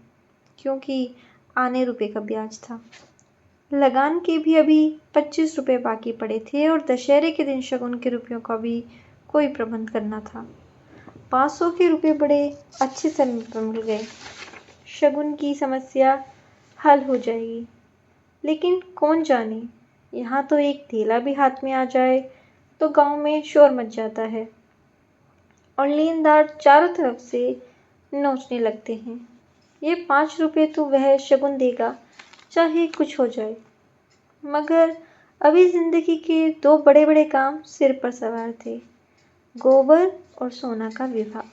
क्योंकि आने रुपये का ब्याज था। लगान के भी अभी 25 रुपये बाकी पड़े थे और दशहरे के दिन शगुन के रुपयों का भी कोई प्रबंध करना था। 500 के रुपये बड़े अच्छे समय पर मिल गए। शगुन की समस्या हल हो जाएगी, लेकिन कौन जाने, यहाँ तो एक थैला भी हाथ में आ जाए तो गांव में शोर मच जाता है। और लेनदार चारों तरफ से नोचने लगते हैं। ये 5 रुपए तो वह शगुन देगा, चाहे कुछ हो जाए। मगर अभी जिंदगी के 2 बड़े-बड़े काम सिर पर सवार थे, गोबर और सोना का विवाह।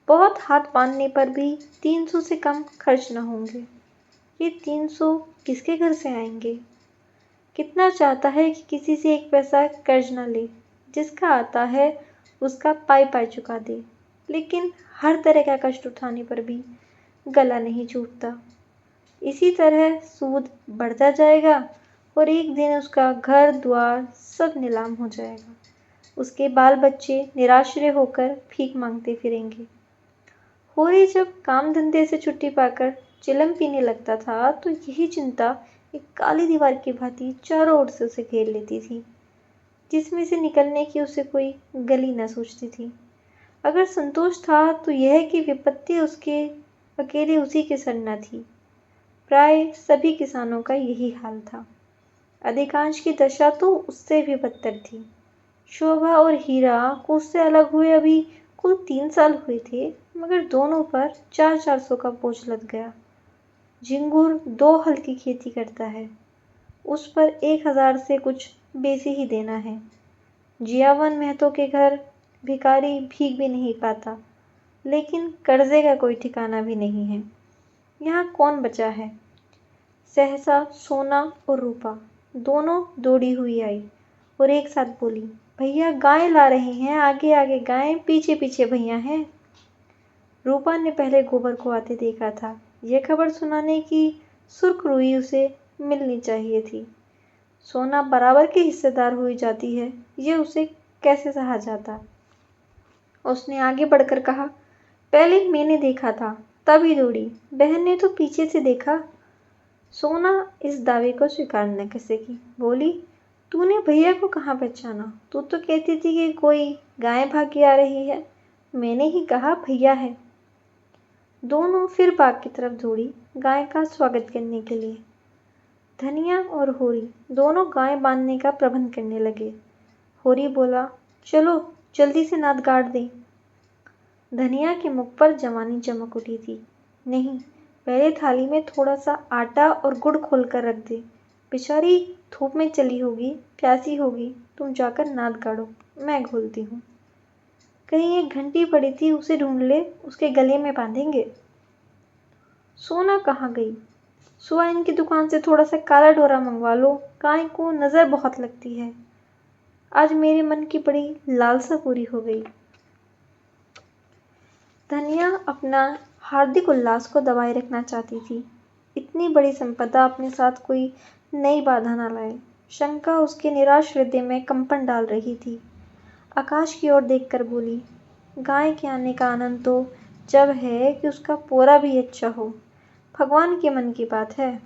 बहुत हाथ बांधने पर भी 300 से कम खर्च न होंगे। ये 300 किसके घर से आएंगे? कितना चाहता है कि किसी से 1 पैसा कर्ज न ले, जिसका आता है उसका पाई-पाई चुका दे। लेकिन हर तरह का कष्ट उठाने पर भी गला नहीं छूटता। इसी तरह सूद बढ़ता जाएगा और एक दिन उसका घर द्वार सब नीलाम हो जाएगा। उसके बाल बच्चे निराश्रय होकर भीख मांगते फिरेंगे। होरी जब काम धंधे से छुट्टी पाकर चिलम पीने लगता था तो यही चिंता एक काली दीवार की भांति चारों ओर से उसे घेर लेती थी, जिसमें से निकलने की उसे कोई गली न सूझती थी। अगर संतोष था तो यह कि विपत्ति उसके अकेले उसी के सर न थी। प्राय सभी किसानों का यही हाल था। अधिकांश की दशा तो उससे भी बदतर थी। शोभा और हीरा को उससे अलग हुए अभी कुल 3 साल हुए थे, मगर दोनों पर 400 का बोझ लद गया। झिंगुर 2 हल की खेती करता है, उस पर 1000 से कुछ बेसी ही देना है। जियावन महतो के घर भिखारी भीख भी नहीं पाता, लेकिन कर्जे का कोई ठिकाना भी नहीं है। यहाँ कौन बचा है? सहसा सोना और रूपा दोनों दौड़ी हुई आई और एक साथ बोली, भैया गाय ला रहे हैं, आगे आगे गाय, पीछे पीछे भैया हैं। रूपा ने पहले गोबर को आते देखा था। यह खबर सुनाने की सुर्खरुई उसे मिलनी चाहिए थी। सोना बराबर की हिस्सेदार हुई जाती है, ये उसे कैसे सहा जाता। उसने आगे बढ़कर कहा, पहले मैंने देखा था, तभी दौड़ी, बहन ने तो पीछे से देखा। सोना इस दावे को स्वीकार न कर सकी, बोली, तूने भैया को कहाँ पहचाना? तू तो कहती थी कि कोई गाय भागी आ रही है। मैंने ही कहा भैया है। दोनों फिर बाग की तरफ दौड़ी गाय का स्वागत करने के लिए। धनिया और होरी दोनों गाय बांधने का प्रबंध करने लगे। होरी बोला, चलो जल्दी से नाद गाड़ दे। धनिया के मुख पर जवानी चमक उठी थी। नहीं, पहले थाली में थोड़ा सा आटा और गुड़ खोल कर रख दे। बेचारी धूप में चली होगी, प्यासी होगी, तुम जाकर नाद गाड़ो, मैं घोलती हूँ। कहीं एक घंटी पड़ी थी, उसे ढूंढ ले, उसके गले में बांधेंगे। सोना कहाँ गई? सुआइन की दुकान से थोड़ा सा काला डोरा मंगवा लो, गाय को नजर बहुत लगती है। आज मेरे मन की बड़ी लालसा पूरी हो गई। धनिया अपना हार्दिक उल्लास को दबाए रखना चाहती थी। इतनी बड़ी संपदा अपने साथ कोई नई बाधा न लाए। शंका उसके निराश हृदय में कंपन डाल रही थी। आकाश की ओर देखकर बोली, गाय के आने का आनंद तो जब है कि उसका पोरा भी अच्छा हो। भगवान के मन की बात है।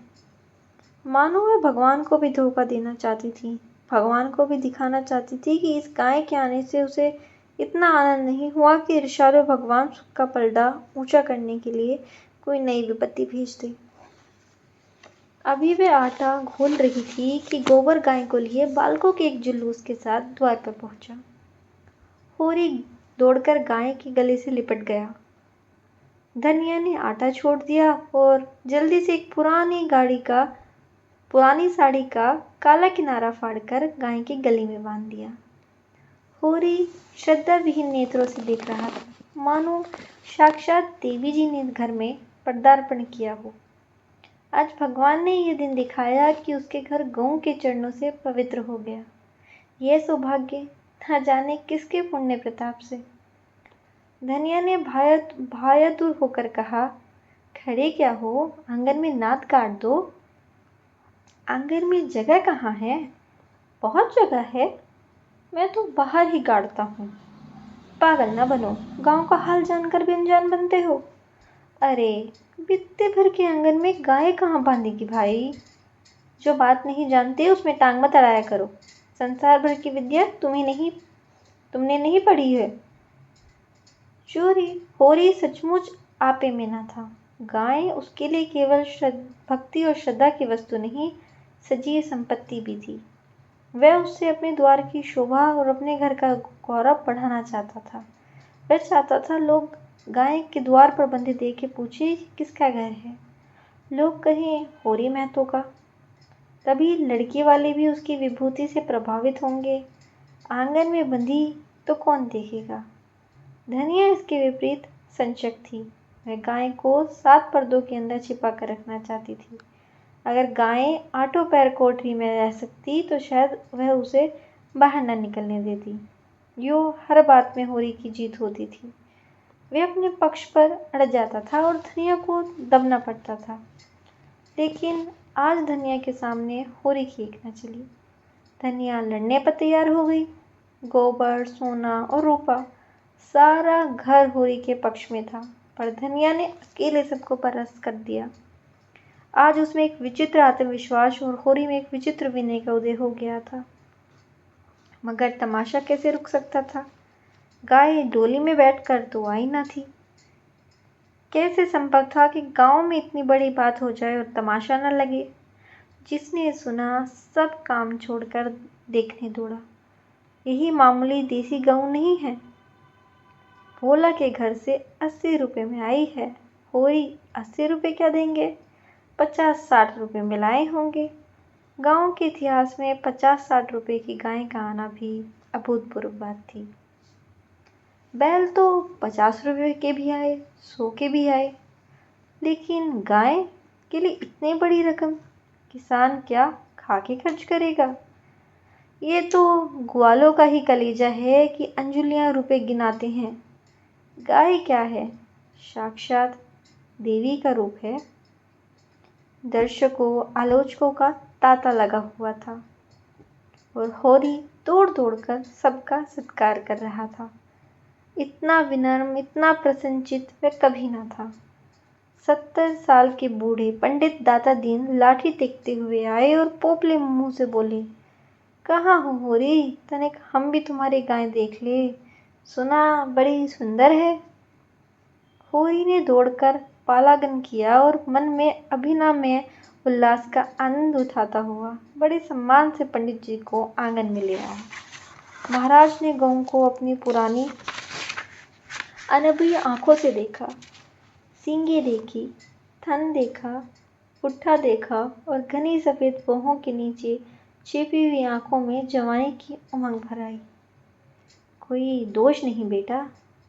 मानो वह भगवान को भी धोखा देना चाहती थी। भगवान को भी दिखाना चाहती थी कि इस गाय के आने से उसे इतना आनंद नहीं हुआ कि इरशादो भगवान सुख का पलड़ा ऊंचा करने के लिए कोई नई विपत्ति भेज दे। अभी वे आटा घोल रही थी कि गोबर गाय को लिए बालकों के एक जुलूस के साथ द्वार पर पहुंचा। होरी दौड़कर गाय के गले से लिपट गया। धनिया ने आटा छोड़ दिया और जल्दी से एक पुरानी साड़ी का काला किनारा फाड़कर गाय के गले में बांध दिया। होरी श्रद्धा विहीन नेत्रों से देख रहा था, मानो साक्षात देवी जी ने घर में पदार्पण किया हो। आज भगवान ने यह दिन दिखाया कि उसके घर गऊ के चरणों से पवित्र हो गया। यह सौभाग्य न जाने किसके पुण्य प्रताप से। धनिया ने भायातुर होकर कहा, खड़े क्या हो, आंगन में नाद काट दो। आंगन में जगह कहाँ है? बहुत जगह है, मैं तो बाहर ही गाड़ता हूँ। पागल न बनो, गांव का हाल जानकर भी अनजान बनते हो। अरे बित्ते भर के आंगन में गाय कहाँ बांधेगी भाई? जो बात नहीं जानते उसमें टांग मत अड़ाया करो। संसार भर की विद्या तुमने नहीं पढ़ी है। होरी सचमुच आपे में न था। गाय उसके लिए केवल भक्ति और श्रद्धा की वस्तु नहीं, सजीव संपत्ति भी थी। वह उससे अपने द्वार की शोभा और अपने घर का गौरव बढ़ाना चाहता था। वह चाहता था लोग गाय के द्वार पर बंधे देख के पूछे किसका घर है, लोग कहें होरी महतो का। तभी लड़की वाले भी उसकी विभूति से प्रभावित होंगे। आंगन में बंधी तो कौन देखेगा। धनिया इसके विपरीत संचक थी। वह गाय को 7 पर्दों के अंदर छिपा कर रखना चाहती थी। अगर गाय आठों पैर कोठरी में रह सकती तो शायद वह उसे बाहर न निकलने देती। यूं हर बात में होरी की जीत होती थी। वह अपने पक्ष पर अड़ जाता था और धनिया को दबना पड़ता था। लेकिन आज धनिया के सामने होरी की एक न चली। धनिया लड़ने पर तैयार हो गई। गोबर, सोना और रूपा, सारा घर होरी के पक्ष में था, पर धनिया ने अकेले सबको परास्त कर दिया। आज उसमें एक विचित्र आत्मविश्वास और होरी में एक विचित्र विनय का उदय हो गया था। मगर तमाशा कैसे रुक सकता था। गाय डोली में बैठकर तो आई न थी। कैसे संभव था कि गांव में इतनी बड़ी बात हो जाए और तमाशा न लगे। जिसने सुना सब काम छोड़कर देखने दौड़ा। यही मामूली देसी गऊ नहीं है। भोला के घर से 80 रुपए में आई है। होरी 80 रुपए क्या देंगे, 50-60 रुपए मिलाए होंगे। गांव के इतिहास में 50-60 रुपए की गाय का आना भी अभूतपूर्व बात थी। बैल तो 50 रुपए के भी आए, 100 के भी आए, लेकिन गाय के लिए इतनी बड़ी रकम किसान क्या खा के खर्च करेगा। ये तो ग्वालों का ही कलेजा है कि अंजुलियां रुपए गिनाते हैं। गाय क्या है, साक्षात देवी का रूप है। दर्शकों, आलोचकों का तांता लगा हुआ था और होरी दौड़ दौड़ कर सबका सत्कार कर रहा था। इतना विनम्र, इतना प्रसन्नचित वह कभी न था। 70 साल के बूढ़े पंडित दाता दीन लाठी टेकते हुए आए और पोपले मुंह से बोले, कहाँ हो होरी, तनिक हम भी तुम्हारी गाय देख ले, सुना बड़ी सुंदर है। होरी ने दौड़कर पालागन किया और मन में अभिनव उल्लास का आनंद उठाता हुआ बड़े सम्मान से पंडित जी को आंगन में ले आया। महाराज ने गऊ को अपनी पुरानी अनुभवी आंखों से देखा। सींगे देखी, थन देखा, पुट्ठा देखा और घनी सफेद भौहों के नीचे छिपी हुई आंखों में जवानी की उमंग भर आई। कोई दोष नहीं बेटा,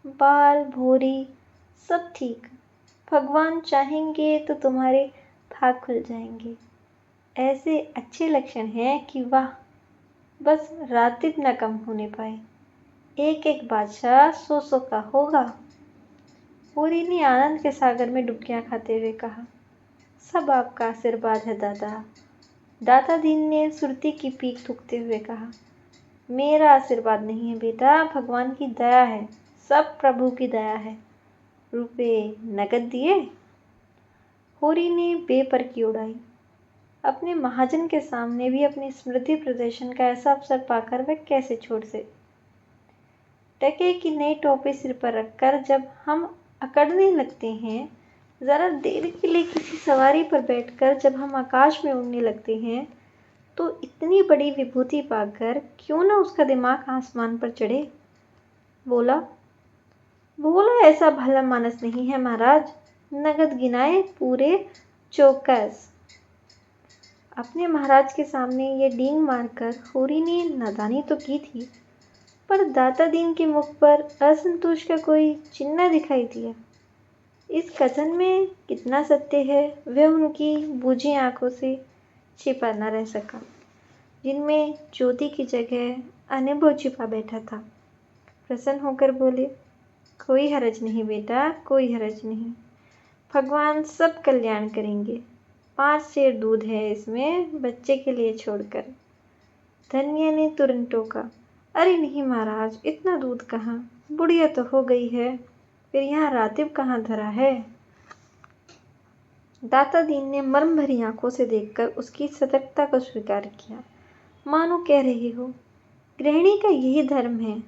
बाल भौरी सब ठीक। भगवान चाहेंगे तो तुम्हारे भाग खुल जाएंगे। ऐसे अच्छे लक्षण हैं कि वाह, बस रातिब न कम होने पाए। एक एक बादशाह 100-100 का होगा। होरी ने आनंद के सागर में डुबकियां खाते हुए कहा, सब आपका आशीर्वाद है दादा। दाता दीन ने सुरती की पीक थूकते हुए कहा, मेरा आशीर्वाद नहीं है बेटा, भगवान की दया है, सब प्रभु की दया है। रुपए नगद दिए? होरी ने बेपरखी उड़ाई। अपने महाजन के सामने भी अपनी स्मृति प्रदर्शन का ऐसा अवसर पाकर वह कैसे छोड़ से। टके की नई टोपी सिर पर रखकर जब हम अकड़ने लगते हैं, जरा देर के लिए किसी सवारी पर बैठकर जब हम आकाश में उड़ने लगते हैं, तो इतनी बड़ी विभूति पाकर क्यों ना उसका दिमाग आसमान पर चढ़े। बोला ऐसा भला मानस नहीं है महाराज, नगद गिनाए पूरे चौकस। अपने महाराज के सामने ये डींग मारकर होरी ने नादानी तो की थी, पर दाता दीन के मुख पर असंतोष का कोई चिन्ह दिखाई दिया। इस कथन में कितना सत्य है वह उनकी बूझी आंखों से छिपा न रह सका, जिनमें ज्योति की जगह अनुभव छिपा बैठा था। प्रसन्न होकर बोले, कोई हरज नहीं बेटा, कोई हरज नहीं, भगवान सब कल्याण करेंगे। 5 सेर दूध है इसमें, बच्चे के लिए छोड़कर। धनिया ने तुरंत टोका, अरे नहीं महाराज, इतना दूध कहाँ, बुढ़िया तो हो गई है, फिर यहाँ रातिब कहाँ धरा है। दाता दीन ने मर्म भरी आंखों से देखकर उसकी सतर्कता को स्वीकार किया, मानो कह रही हो, गृहिणी का यही धर्म है,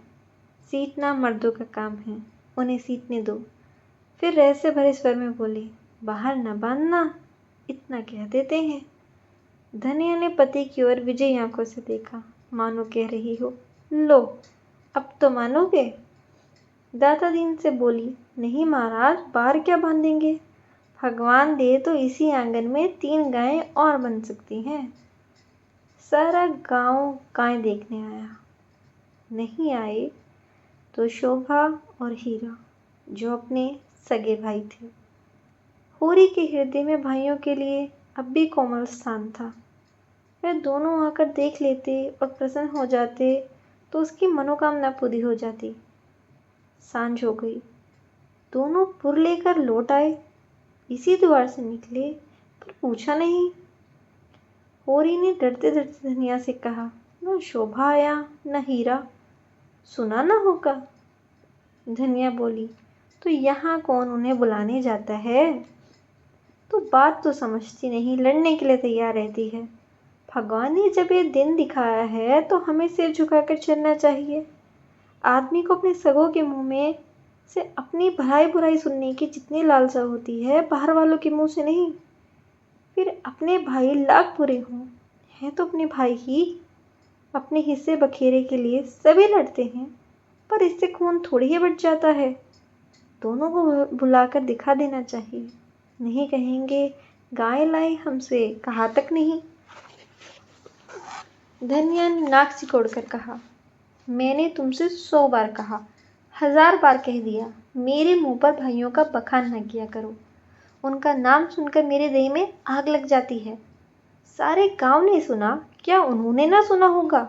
सीटना मर्दों का काम है, उन्हें सीटने दो। फिर रहस्य भरे स्वर में बोली, बाहर न बांधना, इतना कह देते हैं। धनिया ने पति की ओर विजयी आंखों से देखा, मानो कह रही हो, लो अब तो मानोगे। दाता दीन से बोली, नहीं महाराज, बाहर क्या बांधेंगे? भगवान दे तो इसी आंगन में 3 गायें और बन सकती हैं। सारा गांव गाय देखने आया। नहीं आए तो शोभा और हीरा, जो अपने सगे भाई थे। होरी के हृदय में भाइयों के लिए अब भी कोमल स्थान था। वह दोनों आकर देख लेते और प्रसन्न हो जाते तो उसकी मनोकामना पूरी हो जाती। सांझ हो गई। दोनों पुर लेकर लौट आए। इसी द्वार से निकले, पर पूछा नहीं। होरी ने डरते डरते धनिया से कहा, न शोभा आया न हीरा, सुना न होगा। धनिया बोली, तो यहाँ कौन उन्हें बुलाने जाता है? तो बात तो समझती नहीं, लड़ने के लिए तैयार रहती है। भगवान ने जब ये दिन दिखाया है तो हमें सिर झुकाकर चलना चाहिए। आदमी को अपने सगों के मुंह में से अपनी भलाई बुराई सुनने की जितनी लालसा होती है, बाहर वालों के मुंह से नहीं। फिर अपने भाई लाख बुरे हों, हैं तो अपने भाई ही। अपने हिस्से बखेरे के लिए सभी लड़ते हैं, पर इससे खून थोड़ी ही बढ़ जाता है। दोनों को बुलाकर दिखा देना चाहिए। नहीं कहेंगे गाय लाई हमसे, कहा तक नहीं। धनिया ने नाक सिकोड़कर कहा, मैंने तुमसे 100 बार कहा, 1000 बार कह दिया, मेरे मुंह पर भाइयों का बखान न किया करो। उनका नाम सुनकर मेरे देह में आग लग जाती है। सारे गांव ने सुना, क्या उन्होंने ना सुना होगा?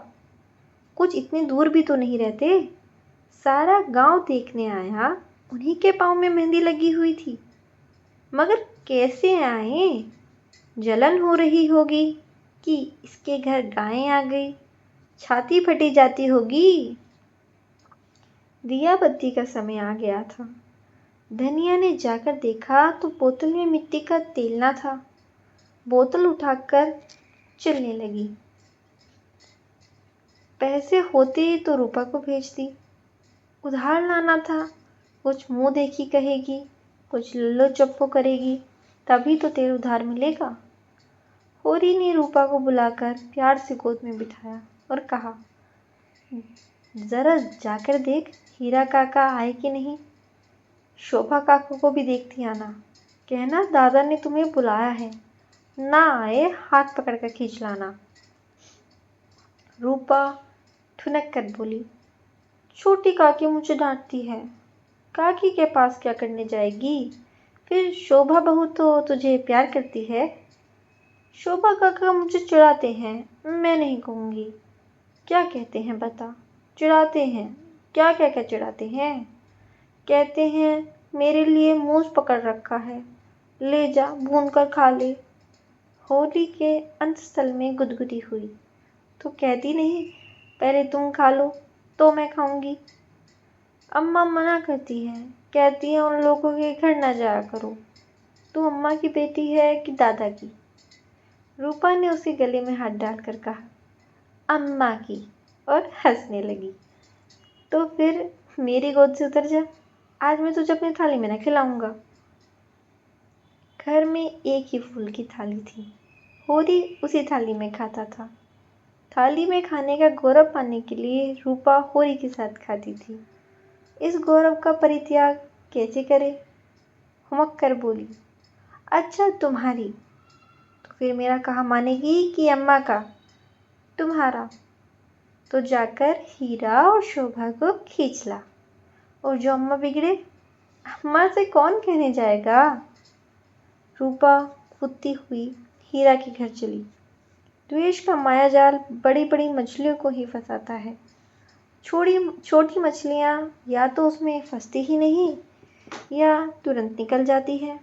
कुछ इतनी दूर भी तो नहीं रहते। सारा गांव देखने आया, उन्हीं के पांव में मेहंदी लगी हुई थी। मगर कैसे आए? जलन हो रही होगी कि इसके घर गायें आ गई, छाती फटी जाती होगी। दिया बत्ती का समय आ गया था। धनिया ने जाकर देखा तो बोतल में मिट्टी का तेल ना था। बोतल उठाकर चलने लगी। पैसे होते तो रूपा को भेजती। उधार लाना था, कुछ मुंह देखी कहेगी, कुछ लल्लो चप्पो करेगी, तभी तो तेल उधार मिलेगा। होरी ने रूपा को बुलाकर प्यार से गोद में बिठाया और कहा, जरा जाकर देख हीरा काका आए कि नहीं। शोभा काका को भी देखती आना। कहना दादा ने तुम्हें बुलाया है, ना आए हाथ पकड़कर खींच लाना। रूपा ठुनक कर बोली, छोटी काकी मुझे डांटती है। काकी के पास क्या करने जाएगी? फिर शोभा बहू तो तुझे प्यार करती है। शोभा काका मुझे चिढ़ाते हैं, मैं नहीं कहूँगी। क्या कहते हैं बता? चिढ़ाते हैं। क्या क्या क्या चिढ़ाते हैं? कहते हैं मेरे लिए मूछ पकड़ रखा है, ले जा भून कर खा ले। होली के अंतस्थल में गुदगुदी हुई तो कहती नहीं, पहले तुम खा लो तो मैं खाऊंगी। अम्मा मना करती है, कहती है उन लोगों के घर ना जाया करो। तू अम्मा की बेटी है कि दादा की? रूपा ने उसे गले में हाथ डालकर कहा, अम्मा की, और हंसने लगी। तो फिर मेरी गोद से उतर जा, आज मैं तुझे अपनी थाली में न खिलाऊंगा। घर में एक ही फूल की थाली थी। होरी उसी थाली में खाता था। थाली में खाने का गौरव पाने के लिए रूपा होरी के साथ खाती थी। इस गौरव का परित्याग कैसे करे? हुमक कर बोली, अच्छा तुम्हारी, तो फिर मेरा कहा मानेगी कि अम्मा का? तुम्हारा। तो जाकर हीरा और शोभा को खींच ला, और जो अम्मा बिगड़े, अम्मा से कौन कहने जाएगा? रूपा कूदती हुई हीरा के घर चली। द्वेष का मायाजाल बड़ी बड़ी मछलियों को ही फंसाता है। छोटी मछलियाँ या तो उसमें फंसती ही नहीं या तुरंत निकल जाती है।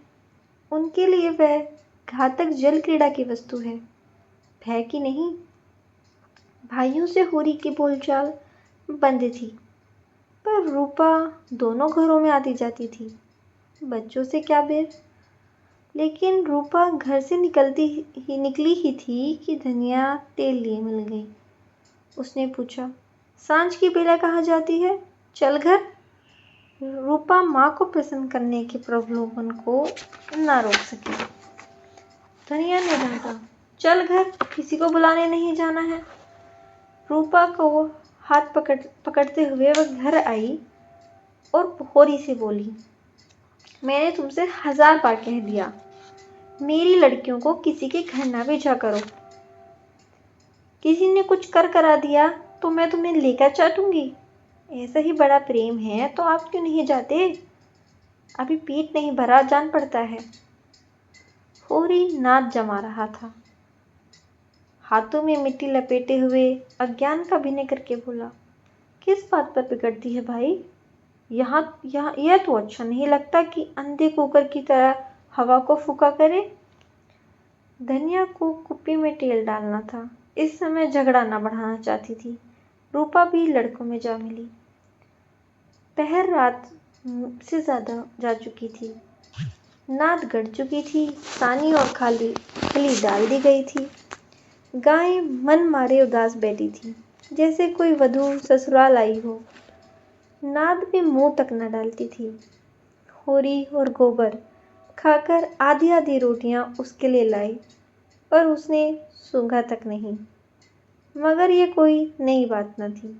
उनके लिए वह घातक जल क्रीड़ा की वस्तु है, भय की नहीं। भाइयों से होरी की बोलचाल बंद थी, पर रूपा दोनों घरों में आती जाती थी। बच्चों से क्या बेर। लेकिन रूपा घर से निकली ही थी कि धनिया तेल लिए मिल गई। उसने पूछा, सांझ की बेला कहाँ जाती है? चल घर। रूपा माँ को प्रसन्न करने के प्रलोभन को ना रोक सकी। धनिया ने डांटा, चल घर, किसी को बुलाने नहीं जाना है। रूपा को हाथ पकड़ते हुए वह घर आई और होरी से बोली, मैंने तुमसे 1000 बार कह दिया, मेरी लड़कियों को किसी के घर ना भेजा करो। किसी ने कुछ कर करा दिया तो मैं तुम्हें लेकर चाटूंगी। ऐसा ही बड़ा प्रेम है तो आप क्यों नहीं जाते? अभी पेट नहीं भरा, जान पड़ता है। होरी नाद जमा रहा था। हाथों में मिट्टी लपेटे हुए अज्ञान का अभिनय करके बोला, किस बात पर बिगड़ती है भाई? यहाँ यहाँ यह तो अच्छा नहीं लगता कि अंधे कुकर की तरह हवा को फूका करे। धनिया को कुप्पी में तेल डालना था। इस समय झगड़ा न बढ़ाना चाहती थी। रूपा भी लड़कों में जा मिली। पहर रात से ज्यादा जा चुकी थी। नाद गड़ चुकी थी। सानी और खली डाल दी गई थी। गाय मन मारे उदास बैठी थी, जैसे कोई वधू ससुराल आई हो। नाद में मुंह तक न डालती थी। होरी और गोबर खाकर आधी आधी रोटियां उसके लिए लाई, पर उसने सूंघा तक नहीं। मगर ये कोई नई बात न थी।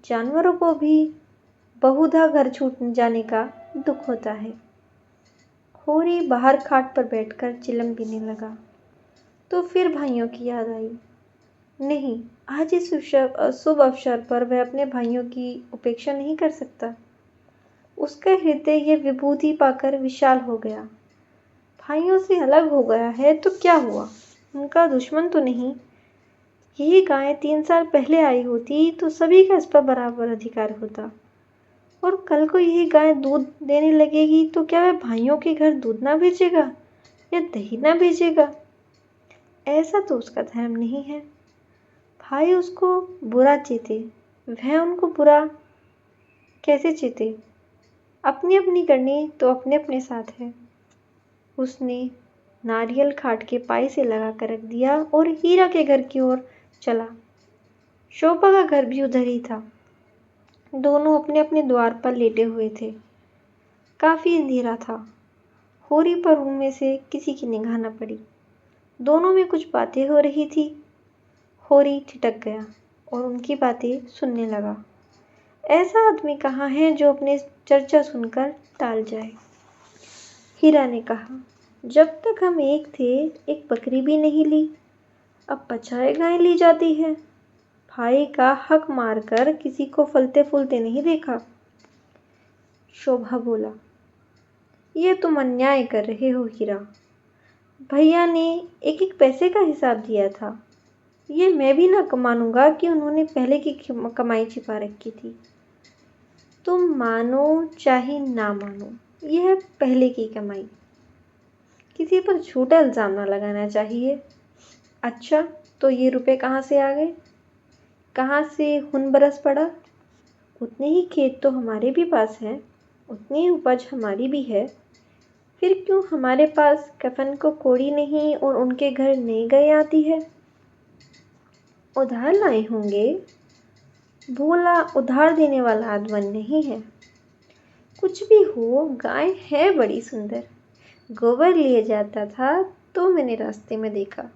जानवरों को भी बहुधा घर छूट जाने का दुख होता है। होरी बाहर खाट पर बैठकर चिलम पीने लगा तो फिर भाइयों की याद आई। नहीं, आज इस शुभ अवसर पर वह अपने भाइयों की उपेक्षा नहीं कर सकता। उसका हृदय यह विभूति पाकर विशाल हो गया। भाइयों से अलग हो गया है तो क्या हुआ? उनका दुश्मन तो नहीं। यही गाय 3 साल पहले आई होती तो सभी का इस पर बराबर अधिकार होता। और कल को यही गाय दूध देने लगेगी तो क्या वह भाइयों के घर दूध ना भेजेगा या दही ना भेजेगा? ऐसा तो उसका धर्म नहीं है। भाई उसको बुरा चेते, वह उनको बुरा कैसे चेते? अपनी अपनी करनी तो अपने अपने साथ है। उसने नारियल खाट के पाई से लगा कर रख दिया और हीरा के घर की ओर चला। शोभा का घर भी उधर ही था। दोनों अपने अपने द्वार पर लेटे हुए थे। काफी अंधेरा था। होरी पर उनमें से किसी की निगाह न पड़ी। दोनों में कुछ बातें हो रही थी। होरी ठिठक गया और उनकी बातें सुनने लगा। ऐसा आदमी कहाँ है जो अपने चर्चा सुनकर टाल जाए? हीरा ने कहा, जब तक हम एक थे एक बकरी भी नहीं ली, अब 50 गायें ली जाती है। भाई का हक मारकर किसी को फलते फूलते नहीं देखा। शोभा बोला, ये तुम अन्याय कर रहे हो हीरा। भैया ने एक एक पैसे का हिसाब दिया था। ये मैं भी ना मानूंगा कि उन्होंने पहले की कमाई छिपा रखी थी। तुम मानो चाहे ना मानो, यह पहले की कमाई। किसी पर झूठा इल्जाम ना लगाना चाहिए। अच्छा, तो ये रुपए कहाँ से आ गए? कहाँ से हुन बरस पड़ा? उतने ही खेत तो हमारे भी पास हैं, उतनी ही उपज हमारी भी है। फिर क्यों हमारे पास कफन को कोड़ी नहीं और उनके घर नई गाय आती है? उधार लाए होंगे। भोला उधार देने वाला आदमी नहीं है। कुछ भी हो, गाय है बड़ी सुंदर। गोबर लिए जाता था तो मैंने रास्ते में देखा।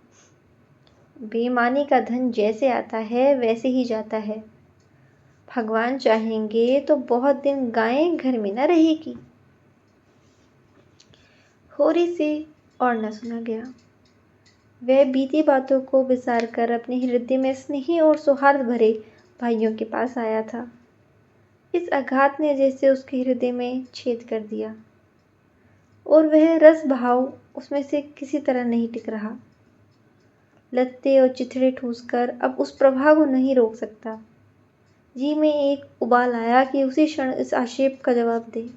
बेईमानी का धन जैसे आता है वैसे ही जाता है। भगवान चाहेंगे तो बहुत दिन गायें घर में न रहेगी। होरी से और न सुना गया। वह बीती बातों को विसार कर अपने हृदय में स्नेही और सौहार्द भरे भाइयों के पास आया था। इस आघात ने जैसे उसके हृदय में छेद कर दिया और वह रस भाव उसमें से किसी तरह नहीं टिक रहा। लत्ते और चिथड़े ठूसकर अब उस प्रवाह को नहीं रोक सकता। जी में एक उबाल आया कि उसी क्षण इस आक्षेप का जवाब दे,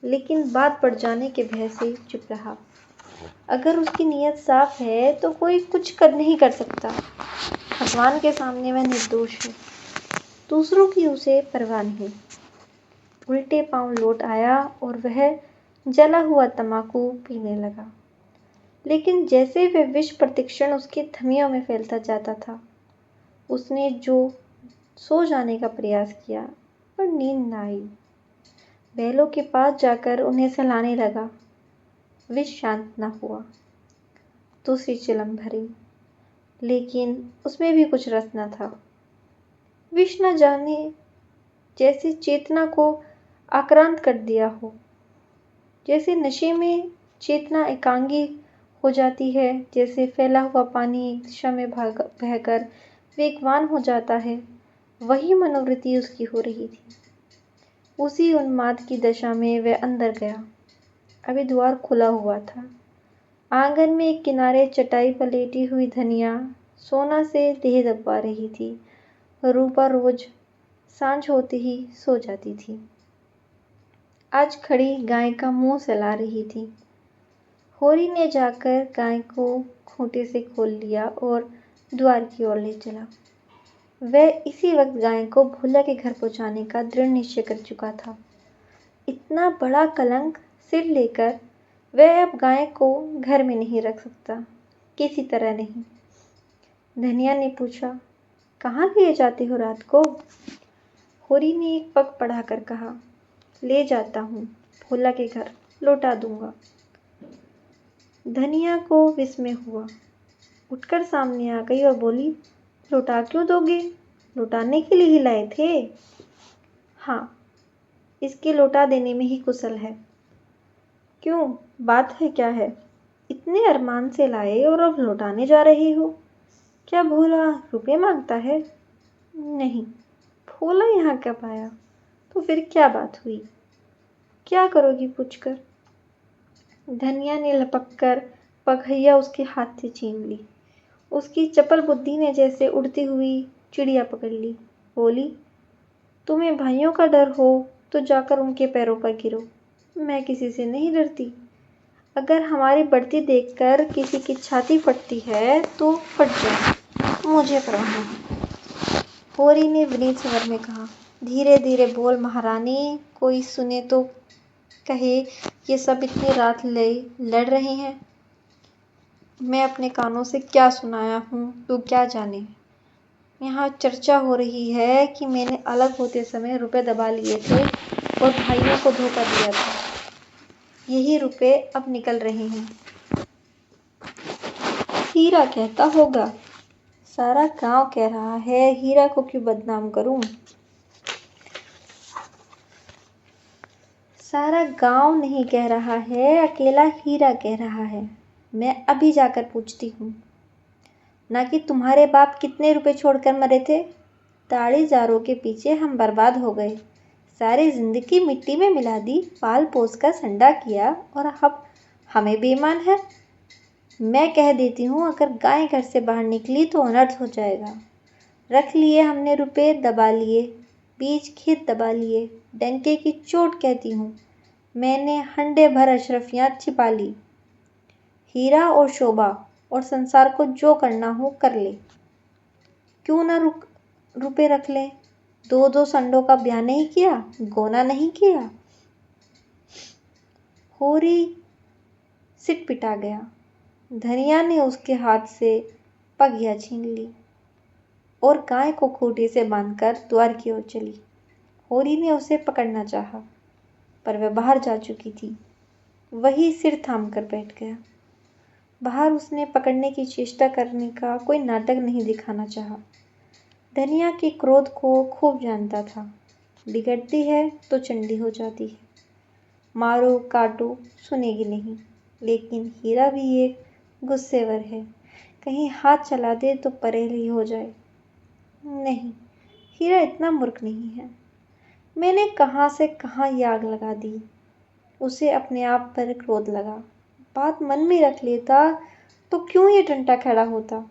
लेकिन बात बढ़ जाने के भय से चुप रहा। अगर उसकी नीयत साफ है तो कोई कुछ कर नहीं कर सकता। भगवान के सामने वह निर्दोष है। दूसरों की उसे परवाह नहीं। उल्टे पांव लौट आया और वह जला हुआ तंबाकू पीने लगा। लेकिन जैसे वह विष प्रतिक्षण उसके थमियों में फैलता जाता था, उसने जो सो जाने का प्रयास किया पर नींद न आई। बैलों के पास जाकर उन्हें सहलाने लगा। विष शांत न हुआ। दूसरी चिलम भरी, लेकिन उसमें भी कुछ रस न था। विष न जाने जैसे चेतना को आक्रांत कर दिया हो। जैसे नशे में चेतना एकांगी हो जाती है, जैसे फैला हुआ पानी एक दिशा में बहकर वेगवान हो जाता है, वही मनोवृत्ति उसकी हो रही थी। उसी उन्माद की दशा में वह अंदर गया। अभी द्वार खुला हुआ था। आंगन में एक किनारे चटाई पर लेटी हुई धनिया सोना से देह दबा रही थी। रूपा रोज सांझ होते ही सो जाती थी। आज खड़ी गाय का मुंह सहला रही थी। होरी ने जाकर गाय को खूंटे से खोल लिया और द्वार की ओर ले चला। वह इसी वक्त गाय को भोला के घर पहुंचाने का दृढ़ निश्चय कर चुका था। इतना बड़ा कलंक सिर लेकर वह अब गाय को घर में नहीं रख सकता, किसी तरह नहीं। धनिया ने पूछा, कहाँ लिए जाते हो रात को? होरी ने एक पग बढ़ाकर कहा, ले जाता हूँ भोला के घर, लौटा दूंगा। धनिया को विस्मय हुआ। उठकर सामने आ गई और बोली, लौटा क्यों दोगे? लौटाने के लिए ही लाए थे? हाँ, इसके लौटा देने में ही कुशल है। क्यों, बात है क्या है? इतने अरमान से लाए और अब लौटाने जा रहे हो? क्या भोला रुपए मांगता है? नहीं, भोला यहाँ कब आया? तो फिर क्या बात हुई? क्या करोगी पूछकर? धनिया ने लपक कर पगहैया उसके हाथ से छीन ली। उसकी चपल बुद्धि ने जैसे उड़ती हुई चिड़िया पकड़ ली। बोली, तुम्हें भाइयों का डर हो तो जाकर उनके पैरों पर गिरो। मैं किसी से नहीं डरती। अगर हमारी बढ़ती देखकर किसी की छाती फटती है तो फट जाए, मुझे परवाह नहीं। होरी ने विनीत स्वर में कहा, धीरे धीरे बोल महारानी, कोई सुने तो कहे ये सब इतनी रात लड़ रहे हैं। मैं अपने कानों से क्या सुनाया हूँ तो क्या जाने। यहाँ चर्चा हो रही है कि मैंने अलग होते समय रुपए दबा लिए थे और भाइयों को धोखा दिया था। यही रुपए अब निकल रहे हैं। हीरा कहता होगा, सारा गांव कह रहा है, हीरा को क्यों बदनाम करूं? सारा गांव नहीं कह रहा है, अकेला हीरा कह रहा है। मैं अभी जाकर पूछती हूँ। ना कि तुम्हारे बाप कितने रुपए छोड़कर मरे थे। ताड़ीदारों के पीछे हम बर्बाद हो गए, सारी जिंदगी मिट्टी में मिला दी, पाल पोस कर संडा किया और अब हमें बेईमान है। मैं कह देती हूँ, अगर गाय घर से बाहर निकली तो अनर्थ हो जाएगा। रख लिए हमने रुपए, दबा लिए, बीज खेत दबा लिए, डंके की चोट कहती हूँ। मैंने हंडे भर अशरफियाँ छिपा ली। हीरा और शोभा और संसार को जो करना हो कर ले। क्यों ना रुपए रख ले। 2-2 संडों का ब्याह नहीं किया, गोना नहीं किया। होरी सिट पिटा गया। धनिया ने उसके हाथ से पगिया छीन ली और गाय को खूंटे से बांधकर द्वार की ओर चली। होरी ने उसे पकड़ना चाहा, पर वह बाहर जा चुकी थी। वही सिर थाम कर बैठ गया। बाहर उसने पकड़ने की चेष्टा करने का कोई नाटक नहीं दिखाना चाहा। धनिया के क्रोध को खूब जानता था। बिगड़ती है तो चंडी हो जाती है। मारो काटो सुनेगी नहीं। लेकिन हीरा भी एक गुस्सेवर है, कहीं हाथ चला दे तो परेल ही हो जाए। नहीं, हीरा इतना मूर्ख नहीं है। मैंने कहाँ से कहाँ ये आग लगा दी। उसे अपने आप पर क्रोध लगा। बात मन में रख लेता तो क्यों ये टंटा खड़ा होता।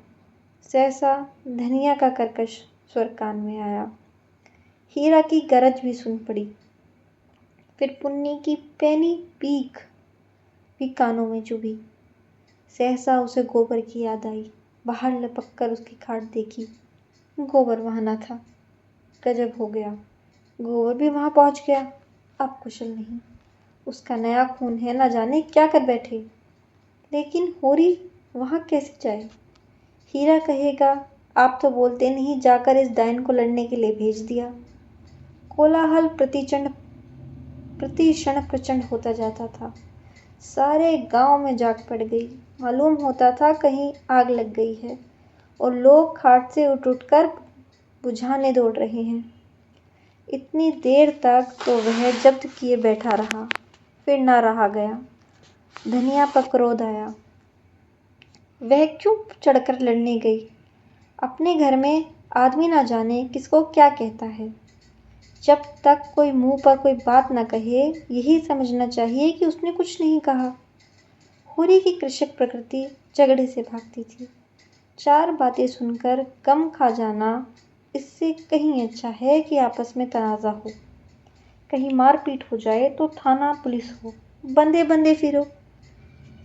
सहसा धनिया का कर्कश स्वर कान में आया। हीरा की गरज भी सुन पड़ी। फिर पुन्नी की पैनी पीक भी कानों में चुभी। सहसा उसे गोबर की याद आई। बाहर लपक कर उसकी खाट देखी। गोबर वहां न था। गजब हो गया, गोबर भी वहां पहुंच गया। अब कुशल नहीं, उसका नया खून है, न जाने क्या कर बैठे। लेकिन होरी वहां कैसे जाए? हीरा कहेगा, आप तो बोलते नहीं, जाकर इस डायन को लड़ने के लिए भेज दिया। कोलाहल प्रति क्षण प्रचंड होता जाता था। सारे गांव में जाग पड़ गई। मालूम होता था कहीं आग लग गई है और लोग खाट से उठ उठकर बुझाने दौड़ रहे हैं। इतनी देर तक तो वह जब्त किए बैठा रहा, फिर ना रहा गया। धनिया पर क्रोध आया। वह क्यों चढ़कर लड़ने गई? अपने घर में आदमी ना जाने किसको क्या कहता है। जब तक कोई मुंह पर कोई बात न कहे, यही समझना चाहिए कि उसने कुछ नहीं कहा। होरी की कृषक प्रकृति झगड़े से भागती थी। 4 बातें सुनकर गम खा जाना इससे कहीं अच्छा है कि आपस में तनाज़ा हो। कहीं मारपीट हो जाए तो थाना पुलिस हो, बंदे बंदे फिरो,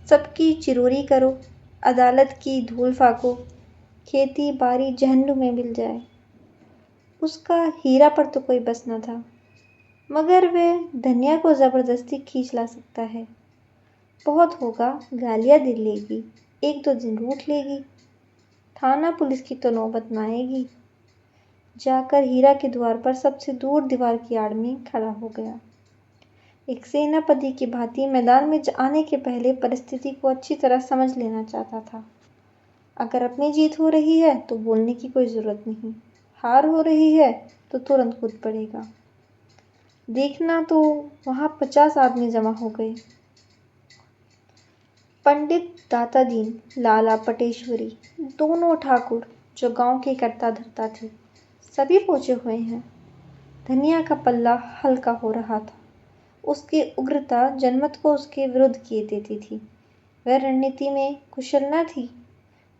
सबकी चिरोरी करो, अदालत की धूल फाको, खेती बाड़ी जहन्नुम में मिल जाए। उसका हीरा पर तो कोई बस न था, मगर वह धनिया को जबरदस्ती खींच ला सकता है। बहुत होगा, गालियाँ दे लेगी, 1-2 दिन रूठ लेगी, थाना पुलिस की तो नौबत न आएगी। जाकर हीरा के द्वार पर सबसे दूर दीवार की आड़ में खड़ा हो गया। एक सेनापति की भांति मैदान में आने के पहले परिस्थिति को अच्छी तरह समझ लेना चाहता था। अगर अपनी जीत हो रही है तो बोलने की कोई जरूरत नहीं, हार हो रही है तो तुरंत कूद पड़ेगा। देखना तो वहां 50 आदमी जमा हो गए। पंडित दाता दीन, लाला पटेश्वरी, दोनों ठाकुर जो गांव के कर्ता धर्ता थे, सभी पहुंचे हुए हैं। धनिया का पल्ला हल्का हो रहा था। उसकी उग्रता जनमत को उसके विरुद्ध किए देती थी। वह रणनीति में कुशल न थी।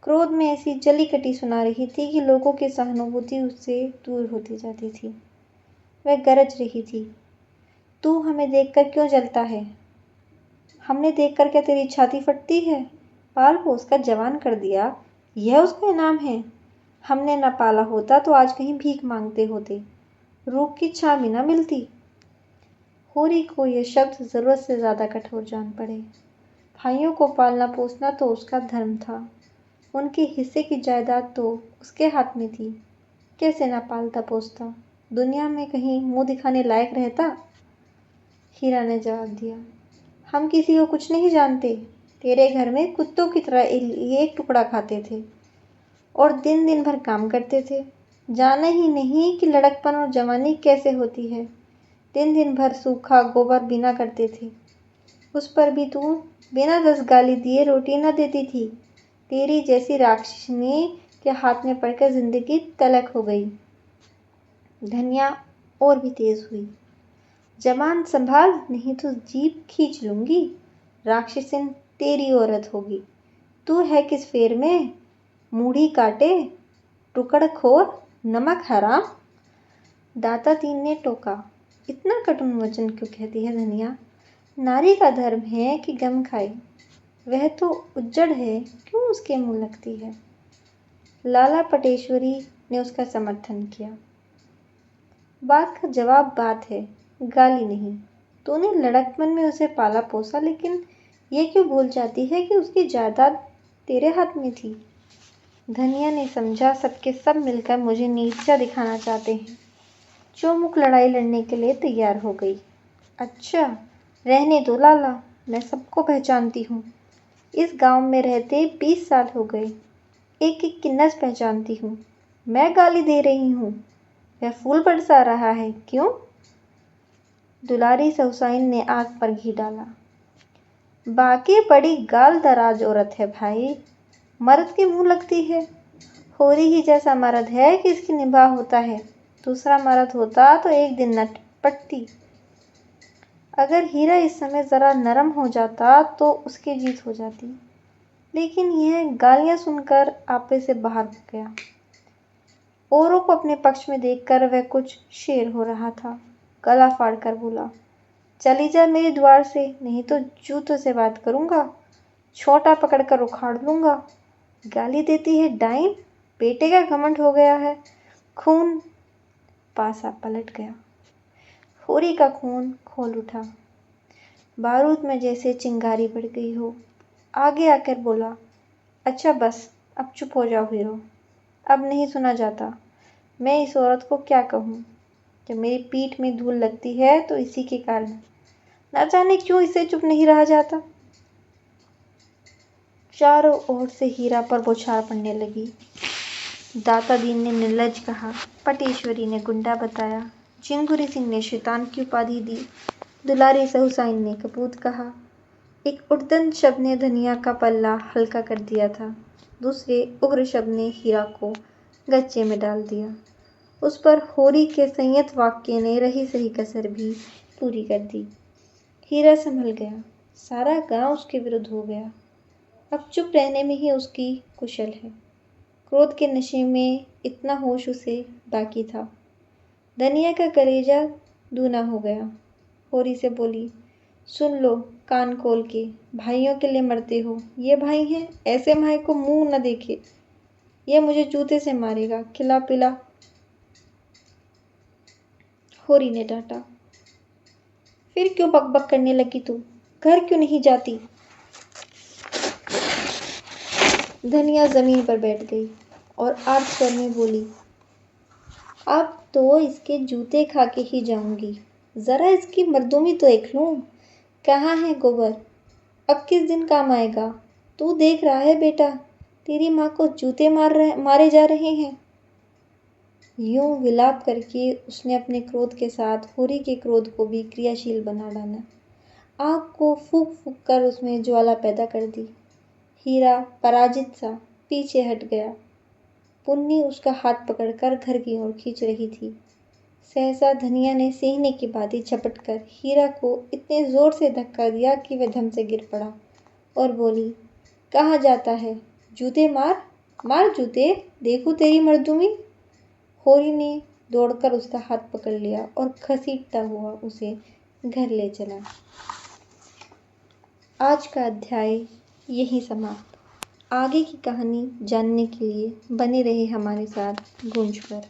क्रोध में ऐसी जली कटी सुना रही थी कि लोगों की सहानुभूति उससे दूर होती जाती थी। वह गरज रही थी, तू हमें देखकर क्यों जलता है? हमने देखकर क्या तेरी छाती फटती है? पाल पोस कर जवान कर दिया, यह उसका इनाम है। हमने न पाला होता तो आज कहीं भीख मांगते होते, रूख की छां भी न मिलती। होरी को यह शब्द जरूरत से ज्यादा कठोर जान पड़े। भाइयों को पालना पोसना तो उसका धर्म था। उनके हिस्से की जायदाद तो उसके हाथ में थी। कैसे न पालता पोसता, दुनिया में कहीं मुंह दिखाने लायक रहता? हीरा ने जवाब दिया, हम किसी को कुछ नहीं जानते। तेरे घर में कुत्तों की तरह एक टुकड़ा खाते थे और दिन दिन भर काम करते थे। जाना ही नहीं कि लड़कपन और जवानी कैसे होती है। दिन दिन भर सूखा गोबर बीना करते थे, उस पर भी तू बिना 10 गाली दिए रोटी न देती थी। तेरी जैसी राक्षसनी के हाथ में पड़कर जिंदगी तलक हो गई। धनिया और भी तेज हुई। जबान संभाल, नहीं तो जीभ खींच लूंगी। राक्षसिन तेरी औरत होगी। तू है किस फेर में? मूढ़ी काटे, टुकड़खोर, नमक हराम। दाता तीन ने टोका, इतना कटुन वचन क्यों कहती है धनिया? नारी का धर्म है कि गम खाए। वह तो उज्जड़ है, क्यों उसके मुंह लगती है? लाला पटेश्वरी ने उसका समर्थन किया। बात का जवाब बात है, गाली नहीं। तूने लड़कपन में उसे पाला पोसा, लेकिन यह क्यों भूल जाती है कि उसकी जायदाद तेरे हाथ में थी? धनिया ने समझा, सबके सब मिलकर मुझे नीचा दिखाना चाहते हैं। चौमुख लड़ाई लड़ने के लिए तैयार हो गई। अच्छा, रहने दो लाला, मैं सबको पहचानती हूँ। इस गांव में रहते 20 साल हो गए, एक एक की नस पहचानती हूँ। मैं गाली दे रही हूँ, वह फूल बरसा रहा है, क्यों? दुलारी सहुसाइन ने आग पर घी डाला। बाकी बड़ी गाल दराज औरत है भाई, मर्द के मुंह लगती है। होरी ही जैसा मर्द है कि इसकी निभाह होता है। दूसरा मर्द होता तो एक दिन न पटती। अगर हीरा इस समय जरा नरम हो जाता तो उसकी जीत हो जाती, लेकिन यह गालियां सुनकर आपे से बाहर हो गया। औरों को अपने पक्ष में देखकर वह कुछ शेर हो रहा था। गला फाड़कर बोला, चली जा मेरे द्वार से, नहीं तो जूतों से बात करूंगा, छोटा पकड़कर उखाड़ लूंगा। गाली देती है डाइन, बेटे का घमंड हो गया है। खून पासा पलट गया। होरी का खून खोल उठा, बारूद में जैसे चिंगारी बढ़ गई हो। आगे आकर बोला, अच्छा बस, अब चुप हो जाओ हीरो, अब नहीं सुना जाता। मैं इस औरत को क्या कहूँ? जब मेरी पीठ में धूल लगती है तो इसी के कारण। न जाने क्यों इसे चुप नहीं रहा जाता। चारों ओर से हीरा पर बौछार पड़ने लगी। दाता दीन ने निर्लज कहा, पटेश्वरी ने गुंडा बताया, चिंगुरी सिंह ने शैतान की उपाधि दी। दुलारी सहुसाइन ने कपूत कहा। एक उद्दंड शब्द ने धनिया का पल्ला हल्का कर दिया था। दूसरे उग्र शब्द ने हीरा को गच्चे में डाल दिया। उस पर होरी के संयत वाक्य ने रही सही कसर भी पूरी कर दी। हीरा संभल गया। सारा गांव उसके विरुद्ध हो गया। अब चुप रहने में ही उसकी कुशल है। क्रोध के नशे में इतना होश उसे बाकी था। धनिया का कलेजा दूना हो गया। होरी से बोली, सुन लो कान खोल के, भाइयों के लिए मरते हो। ये भाई हैं, ऐसे भाई को मुंह न देखे। ये मुझे जूते से मारेगा, खिला पिला। होरी ने डांटा। फिर क्यों बकबक करने लगी तू? घर क्यों नहीं जाती? धनिया जमीन पर बैठ गई और आर्त स्वर में बोली, अब तो इसके जूते खा के ही जाऊंगी। जरा इसकी मर्दूमी तो देख लूं। कहाँ है गोबर? अब किस दिन काम आएगा? तू देख रहा है बेटा, तेरी माँ को जूते मारे जा रहे हैं। यूं विलाप करके उसने अपने क्रोध के साथ होरी के क्रोध को भी क्रियाशील बना डाला। आग को फूंक फूंक कर उसमें ज्वाला पैदा कर दी। हीरा पराजित सा पीछे हट गया। पुन्नी उसका हाथ पकड़कर घर की ओर खींच रही थी। सहसा धनिया ने सीने की बाती झपट कर हीरा को इतने जोर से धक्का दिया कि वह धम से गिर पड़ा और बोली, कहाँ जाता है? जूते मार, मार जूते, देखूं तेरी मर्दूमी। होरी ने दौड़कर उसका हाथ पकड़ लिया और घसीटता हुआ उसे घर ले चला। आज का अध्याय यही समाप्त। आगे की कहानी जानने के लिए बने रहे हमारे साथ गूंज पर।